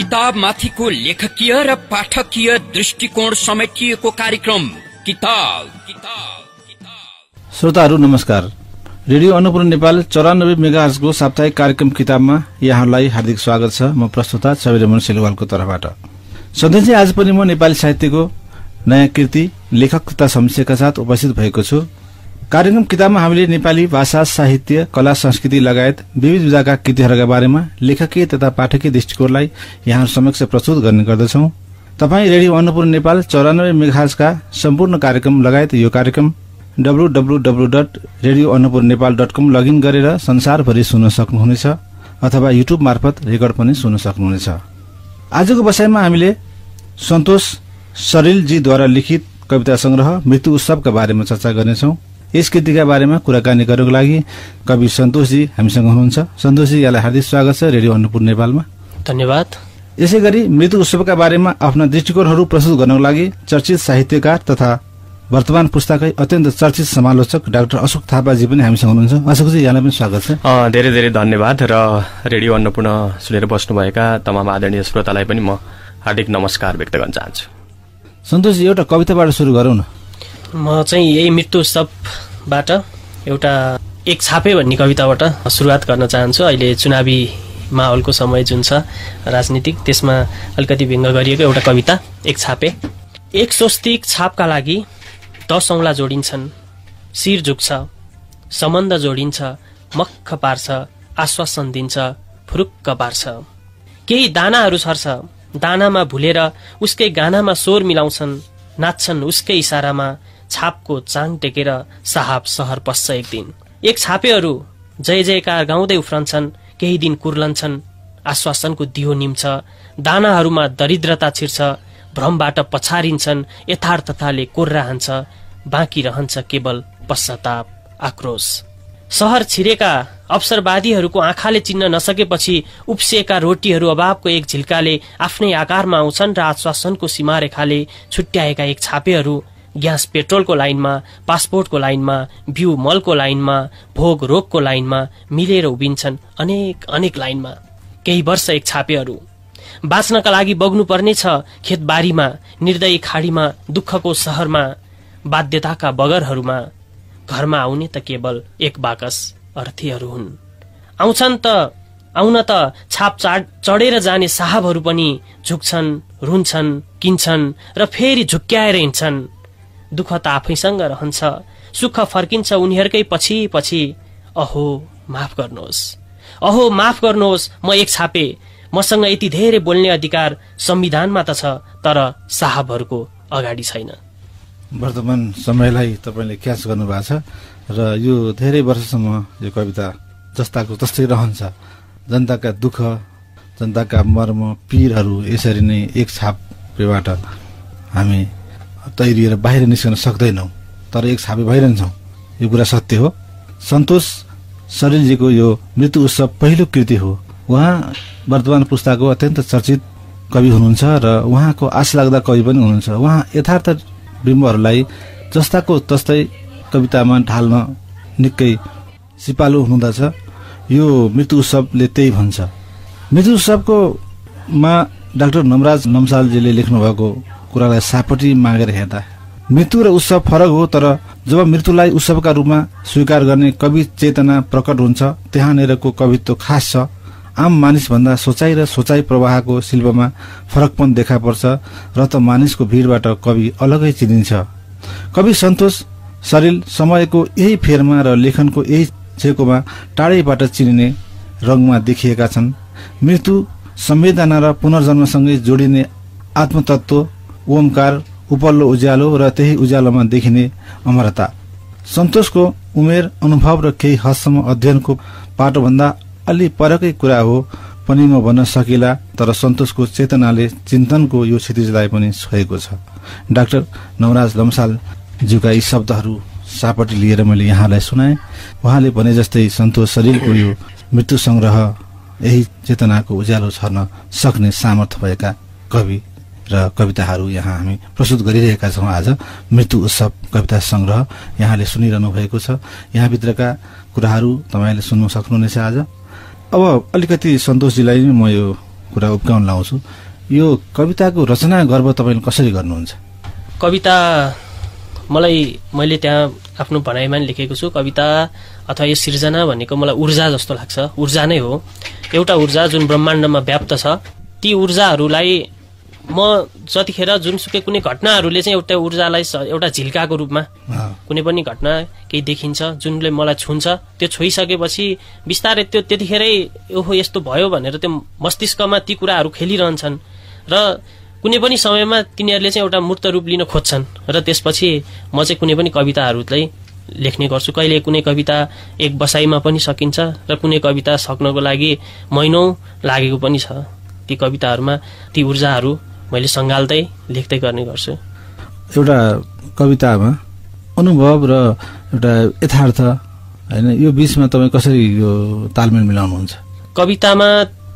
किताब माथिको लेखकीय र पाठकीय दृष्टिकोण समेटिएको कार्यक्रम किताब। श्रोताहरू नमस्कार। रेडियो अन्नपूर्ण नेपाल 94 मेगाहर्जको साप्ताहिक कार्यक्रम किताबमा यहाँहरूलाई हार्दिक स्वागत छ। म प्रस्तुता छविरमन सिलवालको तर्फबाट। सधैँ आज पनि म नेपाली साहित्यको नयाँ कृति लेखक तथा समीक्षकका साथ उपस्थित भएको छु। कार्यक्रम किताबमा हामीले नेपाली भाषा, साहित्य, कला, संस्कृति लगायत विविध विधाका कृतिहरूका बारेमा लेखकीय तथा पाठकीय दृष्टिकोणलाई यहाँहरू समक्ष प्रस्तुत गर्ने गर्दछौं। तपाईँ रेडियो अन्नपूर्ण नेपाल 94 मेगाहर्जका सम्पूर्ण कार्यक्रम लगायत यो कार्यक्रम www.radioannapurnepal.com लगइन गरेर संसारभरि सुन्न सक्नुहुनेछ अथवा युट्युब मार्फत रेकर्ड पनि सुन्न सक्नुहुनेछ। आजको बसाइमा हामीले सन्तोष सरिलजीद्वारा लिखित कविता संग्रह मृत्यु उत्सवका बारेमा चर्चा गर्नेछौं। यस कृतिका बारेमा कुराकानी गर्नको लागि कवि सन्तोषजी हामीसँग हुनुहुन्छ। सन्तोषजी, यहाँलाई हार्दिक स्वागत छ रेडियो अन्नपूर्ण नेपालमा। धन्यवाद। यसैगरी मृत्यु उत्सवका बारेमा आफ्ना दृष्टिकोणहरू प्रस्तुत गर्नको लागि चर्चित साहित्यकार तथा वर्तमान पुस्ताकै अत्यन्त चर्चित समालोचक डाक्टर अशोक थापाजी पनि हामीसँग हुनुहुन्छ। अशोकजी, यहाँलाई पनि स्वागत छ। धेरै धेरै धन्यवाद र रेडियो अन्नपूर्ण सुनेर बस्नुभएका तमाम आदरणीय श्रोतालाई पनि म हार्दिक नमस्कार व्यक्त गर्न चाहन्छु। सन्तोषजी, एउटा कविताबाट सुरु गरौँ न। म चाहिँ यही मृत्यु उत्सवबाट एउटा एक छापे भन्ने कविताबाट सुरुवात गर्न चाहन्छु। अहिले चुनावी माहौलको समय जुन छ राजनीतिक, त्यसमा अलिकति व्यङ्ग गरिएको एउटा कविता एक छापे। एक स्वस्तिक छापका लागि 10 औँला जोडिन्छन्, शिर झुक्छ, सम्बन्ध जोडिन्छ, मक्ख पार्छ, आश्वासन दिन्छ, फुरुक्क पार्छ। केही दानाहरू छर्छ, दानामा भुलेर उसकै गानामा स्वर मिलाउँछन्, नाच्छन् उसकै इसारामा, छापको चाङ टेकेर साहब सहर पस्छ एक दिन। एक छापेहरू जय जयकार गाउँदै उफ्रन्छन्, केही दिन कुर्लन्छन्, आश्वासनको दियो निम्छ, दानाहरूमा दरिद्रता छिर्छ, भ्रमबाट पछारिन्छन्, यथार्थताले कोर्रा हान्छ, बाँकी रहन्छ केवल पश्चाताप, आक्रोश। सहर छिरेका अवसरवादीहरूको आँखाले चिन्न नसकेपछि उप्सिएका रोटीहरू अभावको एक झिल्काले आफ्नै आकारमा आउँछन् र आश्वासनको सीमारेखाले छुट्याएका एक छापेहरू ग्यास पेट्रोलको लाइनमा, पासपोर्टको लाइनमा, बिउ मलको लाइनमा, भोग रोगको लाइनमा मिलेर उभिन्छन्, अनेक अनेक लाइनमा। केही वर्ष एक छापेहरू बाँच्नका लागि बग्नुपर्ने छ खेतबारीमा, निर्दयी खाडीमा, दुःखको सहरमा, बाध्यताका बगरहरूमा। घरमा आउने त केवल एक बाकस अर्थीहरू हुन्। आउन त छाप चढेर जाने साहबहरू पनि झुक्छन्, रुन्छन्, किन्छन् र फेरि झुक्क्याएर हिँड्छन्। दुःख त आफैसँग रहन्छ, सुख फर्किन्छ उनीहरूकै पछि पछि। अहो माफ गर्नुहोस्, अहो माफ गर्नुहोस्, म एक छापे, मसँग यति धेरै बोल्ने अधिकार संविधानमा त छ, तर साहबहरूको अगाडि छैन। वर्तमान समयलाई तपाईँले क्याच गर्नुभएको छ र यो धेरै वर्षसम्म यो कविता जस्ताको तस्तै रहन्छ। जनताका दुःख, जनताका मर्म, पीरहरू यसरी नै एक छापेबाट हामी तैरिएर बाहिर निस्कन सक्दैनौँ, तर एक छापे भइरहन्छौँ। यो कुरा सत्य हो। सन्तोष सरिलजीको यो मृत्यु उत्सव पहिलो कृति हो। उहाँ वर्तमान पुस्ताको अत्यन्त चर्चित कवि हुनुहुन्छ र उहाँको आश लाग्दा कवि पनि हुनुहुन्छ। उहाँ यथार्थ बिम्बहरूलाई जस्ताको तस्तै कवितामा ढाल्न निकै सिपालु हुँदछ। यो मृत्यु उत्सवले त्यही भन्छ। मृत्यु उत्सवको मा डाक्टर नमराज नम्सालजीले लेख्नुभएको कुरालाई सापटी मागेर हेर्दा मृत्यु र उत्सव फरक हो, तर जब मृत्युलाई उत्सवका रूपमा स्वीकार गर्ने कवि चेतना प्रकट हुन्छ, त्यहाँनिरको कवित्व खास छ। आम मानिसभन्दा सोचाइ र सोचाइ प्रवाहको शिल्पमा फरकपन देखा पर्छ र त मानिसको भिडबाट कवि अलगै चिनिन्छ। कवि सन्तोष सरिल समयको यही फेरमा र लेखनको यही छेकोमा टाढैबाट चिनिने रङमा देखिएका छन्। मृत्यु, संवेदना र पुनर्जन्मसँगै जोडिने आत्मतत्व, ओमकार, उपल्लो उज्यालो र त्यही उज्यालोमा देखिने अमरता। सन्तोषको उमेर, अनुभव र केही हदसम्म अध्ययनको पाटोभन्दा अलि परकै कुरा हो पनि म भन्न सकिला, तर सन्तोषको चेतनाले चिन्तनको यो क्षितिजलाई पनि छोएको छ। डाक्टर नवराज लम्सालज्यूका यी शब्दहरू सापटी लिएर मैले यहाँलाई सुनाएँ। उहाँले भने जस्तै सन्तोष सरिलको यो मृत्यु संग्रह यही चेतनाको उज्यालो छर्न सक्ने सामर्थ्य भएका कवि र कविताहरू यहाँ हामी प्रस्तुत गरिरहेका छौँ। आज मृत्यु उत्सव कविता संग्रह यहाँले सुनिरहनु भएको छ। यहाँभित्रका कुराहरू तपाईँले सुन्न सक्नुहुनेछ आज। अब अलिकति सन्तोषजीलाई म यो कुरा उब्काउन लाउँछु। यो कविताको रचना गर्व तपाईँले कसरी गर्नुहुन्छ? कविता मैले त्यहाँ आफ्नो भनाइमा नि लेखेको छु, कविता अथवा यो सिर्जना भनेको मलाई ऊर्जा जस्तो लाग्छ। ऊर्जा नै हो, एउटा ऊर्जा जुन ब्रह्माण्डमा व्याप्त छ। ती ऊर्जाहरूलाई म जतिखेर जुनसुकै कुनै घटनाहरूले चाहिँ एउटा ऊर्जालाई एउटा झिल्काको रूपमा कुनै पनि घटना केही देखिन्छ जुनले मलाई छुन्छ, त्यो छोइसकेपछि बिस्तारै त्यो त्यतिखेरै ओहो यस्तो भयो भनेर त्यो मस्तिष्कमा ती कुराहरू खेलिरहन्छन् र कुनै पनि समयमा तिनीहरूले चाहिँ एउटा मूर्त रूप लिन खोज्छन् र त्यसपछि म चाहिँ कुनै पनि कविताहरूलाई लेख्ने गर्छु। कहिले कुनै कविता एक बसाइमा पनि सकिन्छ र कुनै कविता सक्नको लागि महिनौं लागेको पनि छ। ती कविताहरूमा ती ऊर्जाहरू मैले सङ्घाल्दै लेख्दै गर्ने गर्छु। एउटा कवितामा अनुभव र एउटा यथार्थ हैन, यो बीचमा तपाईँ कसरी यो तालमेल मिलाउनुहुन्छ? कवितामा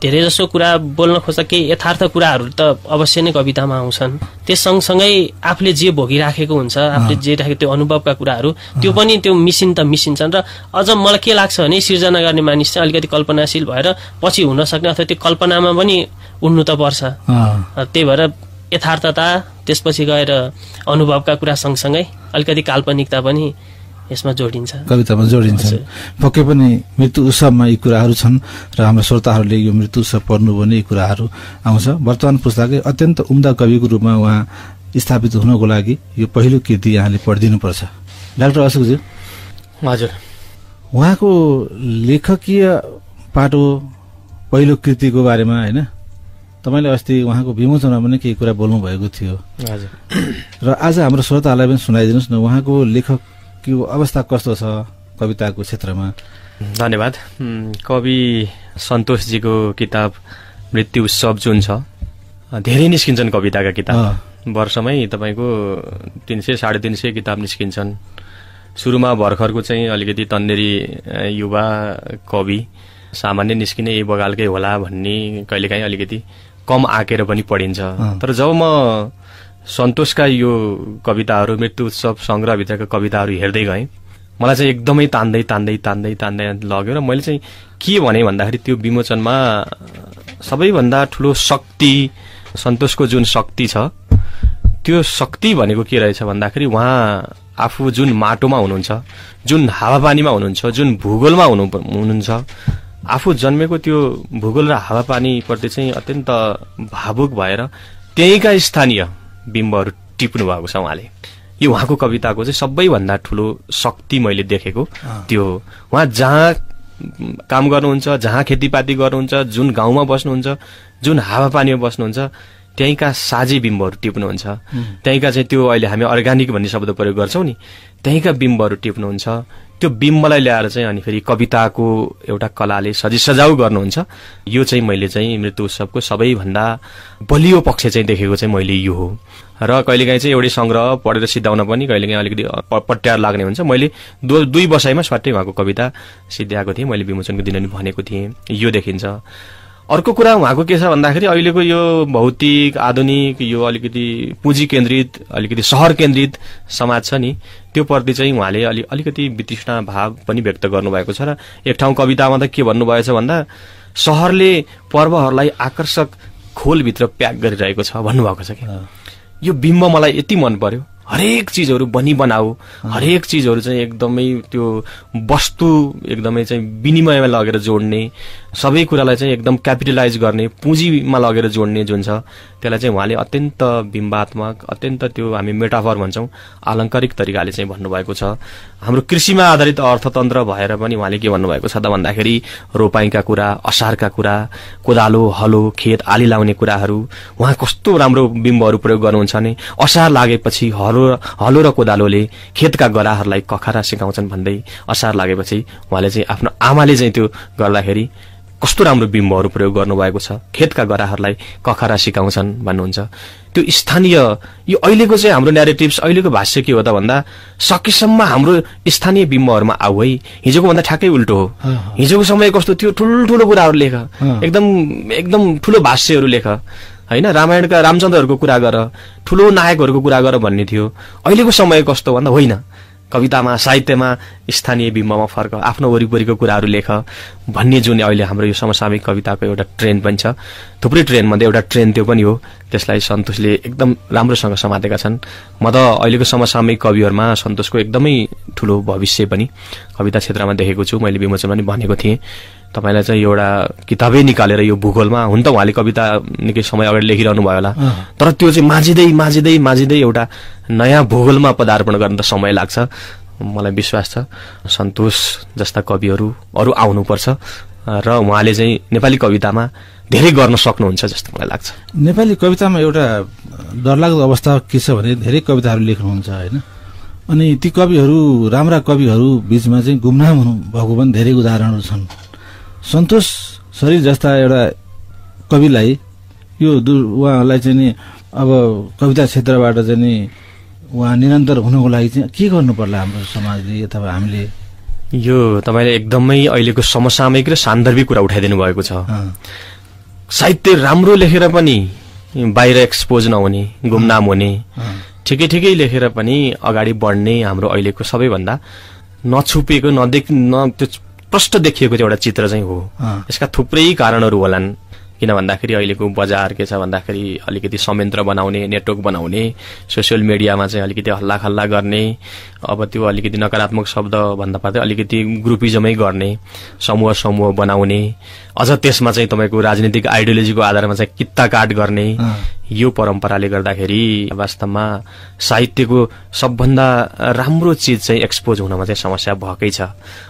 धेरै जसो कुरा बोल्न खोज्दा केही यथार्थ कुराहरू त अवश्य नै कवितामा आउँछन्। त्यस सँगसँगै आफूले जे भोगिराखेको हुन्छ, आफूले जे राखेको त्यो अनुभवका कुराहरू त्यो पनि त्यो मिसिन्छन्। र अझ मलाई के लाग्छ भने सिर्जना गर्ने मानिस चाहिँ अलिकति कल्पनाशील भएर पछि हुन सक्ने अथवा त्यो कल्पनामा पनि उड्नु त पर्छ। त्यही भएर यथार्थता त्यसपछि गएर अनुभवका कुरा सँगसँगै अलिकति काल्पनिकता पनि यसमा जोडिन्छ, कवितामा जोडिन्छ। पक्कै पनि मृत्यु उत्सवमा यी कुराहरू छन् र हाम्रो श्रोताहरूले यो मृत्यु उत्सव पढ्नु भने यी कुराहरू आउँछ। वर्तमान पुस्ताकै अत्यन्त उम्दा कविको रूपमा उहाँ स्थापित हुनको लागि यो पहिलो कृति यहाँले पढिदिनुपर्छ। डाक्टर अशोकजी, हजुर, उहाँको लेखकीय पाटो पहिलो कृतिको बारेमा होइन, तपाईँले अस्ति उहाँको विमोचनमा पनि केही कुरा बोल्नु भएको थियो। हजुर, र आज हाम्रो श्रोताहरूलाई पनि सुनाइदिनुहोस् न, उहाँको लेखकको अवस्था कस्तो छ कविताको क्षेत्रमा? धन्यवाद। कवि सन्तोषजीको किताब मृत्यु उत्सव जुन छ, धेरै निस्किन्छन् कविताका किताब। वर्षमै तपाईँको 300-350 किताब निस्किन्छन्। सुरुमा भर्खरको चाहिँ अलिकति तन्नेरी युवा कवि सामान्य निस्किने यही बगालकै होला भन्ने कहिलेकाहीँ अलिकति कम आँकेर पनि पढिन्छ। तर जब म सन्तोषका यो कविताहरू, मृत्यु उत्सव सङ्ग्रहभित्रका कविताहरू हेर्दै गएँ, मलाई चाहिँ एकदमै तान्दै लग्यो। र मैले चाहिँ के भने भन्दाखेरि त्यो विमोचनमा सबैभन्दा ठुलो शक्ति, सन्तोषको जुन शक्ति छ, त्यो शक्ति भनेको के रहेछ भन्दाखेरि उहाँ आफू जुन माटोमा हुनुहुन्छ, जुन हावापानीमा हुनुहुन्छ, जुन भूगोलमा हुनुहुन्छ, आफू जन्मेको त्यो भूगोल र हावापानीप्रति चाहिँ अत्यन्त भावुक भएर त्यहीँका स्थानीय बिम्बहरू टिप्नु भएको छ उहाँले। यो उहाँको कविताको चाहिँ सबैभन्दा ठुलो शक्ति मैले देखेको त्यो हो। उहाँ जहाँ काम गर्नुहुन्छ, जहाँ खेतीपाती गर्नुहुन्छ, जुन गाउँमा बस्नुहुन्छ, जुन हावापानीमा बस्नुहुन्छ, त्यहीँका साझी बिम्बहरू टिप्नुहुन्छ। त्यहीँका चाहिँ त्यो अहिले हामी अर्ग्यानिक भन्ने शब्द प्रयोग गर्छौँ नि, त्यहीँका बिम्बहरू टिप्नुहुन्छ। त्यो बिम्बलाई ल्याएर चाहिँ अनि फेरि कविताको एउटा कलाले सजाउ गर्नुहुन्छ। यो चाहिँ मैले चाहिँ मृत्यु उत्सवको सबैभन्दा बलियो पक्ष चाहिँ देखेको चाहिँ मैले यो हो। र कहिलेकाहीँ चाहिँ एउटै सङ्ग्रह पढेर सिद्धाउन पनि कहिलेकाहीँ अलिकति पट्यार लाग्ने हुन्छ। मैले 2 बसाइमा स्वाट्टै उहाँको कविता सिद्ध्याएको थिएँ। मैले विमोचनको दिन पनि भनेको थिएँ, यो देखिन्छ। अर्को कुरा उहाँको के छ भन्दाखेरि अहिलेको यो भौतिक आधुनिक यो अलिकति पुँजी केन्द्रित, अलिकति सहर केन्द्रित समाज छ नि, त्यो प्रति चाहिँ उहाँले अलिकति वितृष्णा भाव पनि व्यक्त गर्नुभएको छ। र एक ठाउँ कवितामा त के भन्नुभएछ भन्दा सहरले पर्वहरूलाई आकर्षक खोलभित्र प्याक गरिरहेको छ भन्नुभएको छ। कि यो बिम्ब मलाई यति मन पर्यो। हरेक चिजहरू बनाऊ, हरेक चिजहरू चाहिँ एकदमै त्यो वस्तु एकदमै चाहिँ विनिमयमा लगेर जोड्ने, सबै कुरालाई चाहिँ एकदम क्यापिटलाइज गर्ने, पुँजीमा लगेर जोड्ने जुन छ, त्यसलाई चाहिँ उहाँले अत्यन्त बिम्बात्मक, अत्यन्त त्यो हामी मेटाफर भन्छौँ, आलङ्कारिक तरिकाले चाहिँ भन्नुभएको छ। हाम्रो कृषिमा आधारित अर्थतन्त्र भएर पनि उहाँले के भन्नुभएको छ त भन्दाखेरि रोपाइँका कुरा, असारका कुरा, कोदालो, हलो, खेत आली लाउने कुराहरू उहाँ कस्तो राम्रो बिम्बहरू प्रयोग गर्नुहुन्छ भने असार लागेपछि हलो र कोदालोले खेतका गराहरूलाई कखारा सिकाउँछन् भन्दै असार लागेपछि उहाँले चाहिँ आफ्नो आमाले चाहिँ त्यो गर्दाखेरि कस्तो राम्रो बिम्बहरू प्रयोग गर्नुभएको छ। खेतका गराहरूलाई कखारा सिकाउँछन् भन्नुहुन्छ। त्यो स्थानीय यो अहिलेको चाहिँ हाम्रो न्यारेटिभ्स, अहिलेको भाष्य के हो त भन्दा सकेसम्म हाम्रो स्थानीय बिम्बहरूमा आऊ है। हिजोको भन्दा ठ्याक्कै उल्टो हो। हिजोको समय कस्तो थियो, ठुल्ठुलो कुराहरू लेख, एकदम ठुलो भाष्यहरू लेख होइन, रामायणका रामचन्द्रहरूको कुरा गर, ठुलो नायकहरूको कुरा गर भन्ने थियो। अहिलेको समय कस्तो भन्दा होइन, कवितामा साहित्यमा स्थानीय बिम्बमा फर्क, आफ्नो वरिपरिको कुराहरू लेख भन्ने जुन अहिले हाम्रो यो समसामयिक कविताको एउटा ट्रेन्ड पनि छ, थुप्रै ट्रेन्डमध्ये एउटा ट्रेन्ड त्यो पनि हो। त्यसलाई सन्तोषले एकदम राम्रोसँग समातेका छन्। म त अहिलेको समसामयिक कविहरूमा सन्तोषको एकदमै ठुलो भविष्य पनि कविता क्षेत्रमा देखेको छु। मैले विमोचनमा पनि भनेको थिएँ तपाईलाई चाहिँ एउटा किताबै निकालेर यो भूगोलमा, हुन त उहाँले कविता निकै समय अगाडि लेखिरहनु भयो होला, तर त्यो चाहिँ माझिँदै एउटा नयाँ भूगोलमा पदार्पण गर्न त समय लाग्छ। मलाई विश्वास छ सन्तोष जस्ता कविहरू अरू आउनुपर्छ र उहाँले चाहिँ नेपाली कवितामा धेरै गर्न सक्नुहुन्छ जस्तो मलाई लाग्छ। नेपाली कवितामा एउटा डरलाग्दो अवस्था के छ भने धेरै कविताहरू लेख्नुहुन्छ होइन, अनि ती कविहरू राम्रा कविहरू बीचमा चाहिँ गुमनाम भएको पनि धेरै उदाहरणहरू छन्। सन्तोष शरीर जस्ता एउटा कविलाई यो उहाँलाई चाहिँ नि अब कविता क्षेत्रबाट चाहिँ नि उहाँ निरन्तर हुनको लागि चाहिँ के गर्नु पर्ला हाम्रो समाजले अथवा हामीले? यो तपाईले एकदमै अहिलेको समसामयिक र सान्दर्भिक कुरा उठाइदिनु भएको छ। साहित्य राम्रो लेखेर पनि बाहिर एक्सपोज नहुने, गुमनाम हुने, ठिकै लेखेर पनि अगाडि बढ्ने हाम्रो अहिलेको सबैभन्दा नछुपेको त्यो प्रष्ट देखिएको एउटा चित्र चाहिँ हो। यसका थुप्रै कारणहरू होलान्। किन भन्दाखेरि अहिलेको बजार के छ भन्दाखेरि अलिकति संयन्त्र बनाउने, नेटवर्क बनाउने, सोसियल मिडियामा चाहिँ अलिकति हल्लाखल्ला गर्ने, अब त्यो अलिकति नकारात्मक शब्द भन्दा पर्दै अलिकति ग्रुपिजमै गर्ने, समूह बनाउने, अझ त्यसमा चाहिँ तपाईको राजनीतिक आइडियोलोजीको आधारमा चाहिँ कित्ता काट गर्ने, यो परम्पराले गर्दाखेरि वास्तवमा साहित्यको सबभन्दा राम्रो चिज चाहिँ एक्सपोज हुनमा चाहिँ समस्या भएकै छ।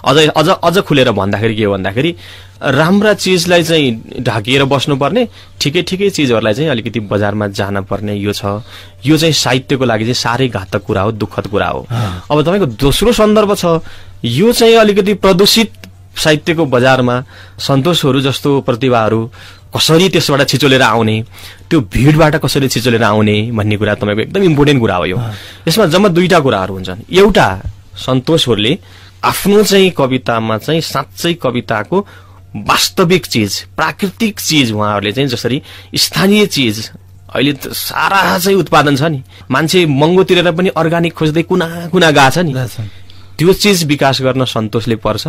अझ खुलेर भन्दाखेरि के हो भन्दाखेरि राम्रा चिजलाई चाहिँ ढाकिएर बस्नुपर्ने, ठिकै चिजहरूलाई चाहिँ अलिकति बजारमा जान पर्ने, यो छ। यो चाहिँ साहित्यको लागि चाहिँ साह्रै घातक कुरा हो, दुःखद कुरा हो। अब तपाईको दोस्रो सन्दर्भ छ, यो चाहिँ अलिकति प्रदूषित साहित्यको बजारमा सन्तोषहरू जस्तो प्रतिभाहरू कसरी त्यसबाट छिचोलेर आउने, त्यो भिडबाट कसरी छिचोलेर आउने भन्ने कुरा तपाईको एकदम इम्पोर्टेन्ट कुरा हो। यो यसमा जम्मा दुईटा कुराहरू हुन्छन्। एउटा, सन्तोषहरूले आफ्नो चाहिँ कवितामा चाहिँ साँच्चै कविताको वास्तविक चिज, प्राकृतिक चिज उहाँहरूले चाहिँ जसरी स्थानीय चिज अहिले सारा चाहिँ उत्पादन छ नि, मान्छे महँगो तिरेर पनि अर्गानिक खोज्दै कुना गएको छ नि, त्यो चिज विकास गर्न सन्तोषले पर्छ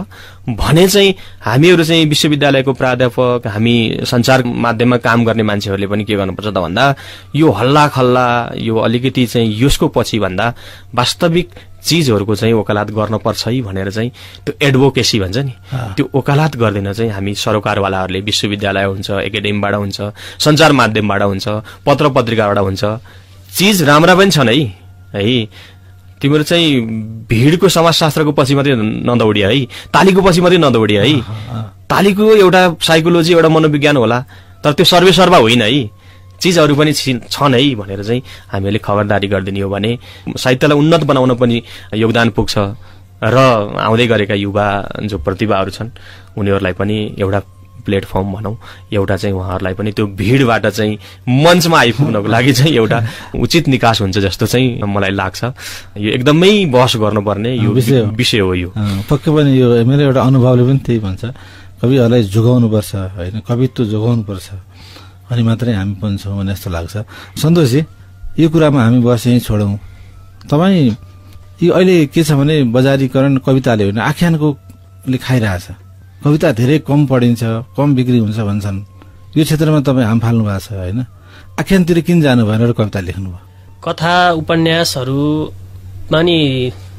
भने चाहिँ हामीहरू चाहिँ विश्वविद्यालयको प्राध्यापक, हामी सञ्चार माध्यममा काम गर्ने मान्छेहरूले पनि के गर्नुपर्छ त भन्दा यो हल्ला खल्ला, यो अलिकति चाहिँ यसको पछि भन्दा वास्तविक चिजहरूको चाहिँ वकालत गर्नुपर्छ है भनेर चाहिँ त्यो एडभोकेसी भन्छ नि, त्यो वकालत गर्दैन चाहिँ हामी सरोकारवालाहरूले, विश्वविद्यालय हुन्छ, एकाडेमीबाट हुन्छ, सञ्चार माध्यमबाट हुन्छ, पत्र पत्रिकाबाट हुन्छ, चिज राम्रा पनि छन् है। तिम्रो चाहिँ भिडको समाजशास्त्रको पछि मात्रै नदौडिया है, तालीको पछि मात्रै नदौडिया है। तालीको एउटा साइकोलोजी, एउटा मनोविज्ञान होला, तर त्यो सर्वेसर्वा होइन है, चिजहरू पनि छन् है भनेर चाहिँ हामीले खबरदारी गरिदिने हो भने साहित्यलाई उन्नत बनाउन पनि योगदान पुग्छ र आउँदै गरेका युवा जो प्रतिभाहरू छन् उनीहरूलाई पनि एउटा प्लेटफर्म भनौँ, एउटा चाहिँ उहाँहरूलाई पनि त्यो भिडबाट चाहिँ मञ्चमा आइपुग्नको लागि चाहिँ एउटा उचित निकास हुन्छ जस्तो चाहिँ मलाई लाग्छ। यो एकदमै बहस गर्नुपर्ने यो विषय हो। यो पक्कै पनि यो मेरो एउटा अनुभवले पनि त्यही भन्छ, कविहरूलाई जोगाउनुपर्छ होइन, कवित्व जोगाउनुपर्छ अनि मात्रै हामी पनि छौँ भने जस्तो लाग्छ। सन्तोषजी, यो कुरामा हामी बस यहीँ छोडौँ। तपाईँ यो अहिले के छ भने बजारीकरण कविताले होइन आख्यानकोले खाइरहेछ, कविता धेरै कम पढिन्छ, कम बिक्री हुन्छ भन्छन्। यो क्षेत्रमा तपाईँ हाम फाल्नु भएको छ होइन, आख्यानतिर किन जानु भएर कविता लेख्नुभयो? कथा उपन्यासहरूमा नि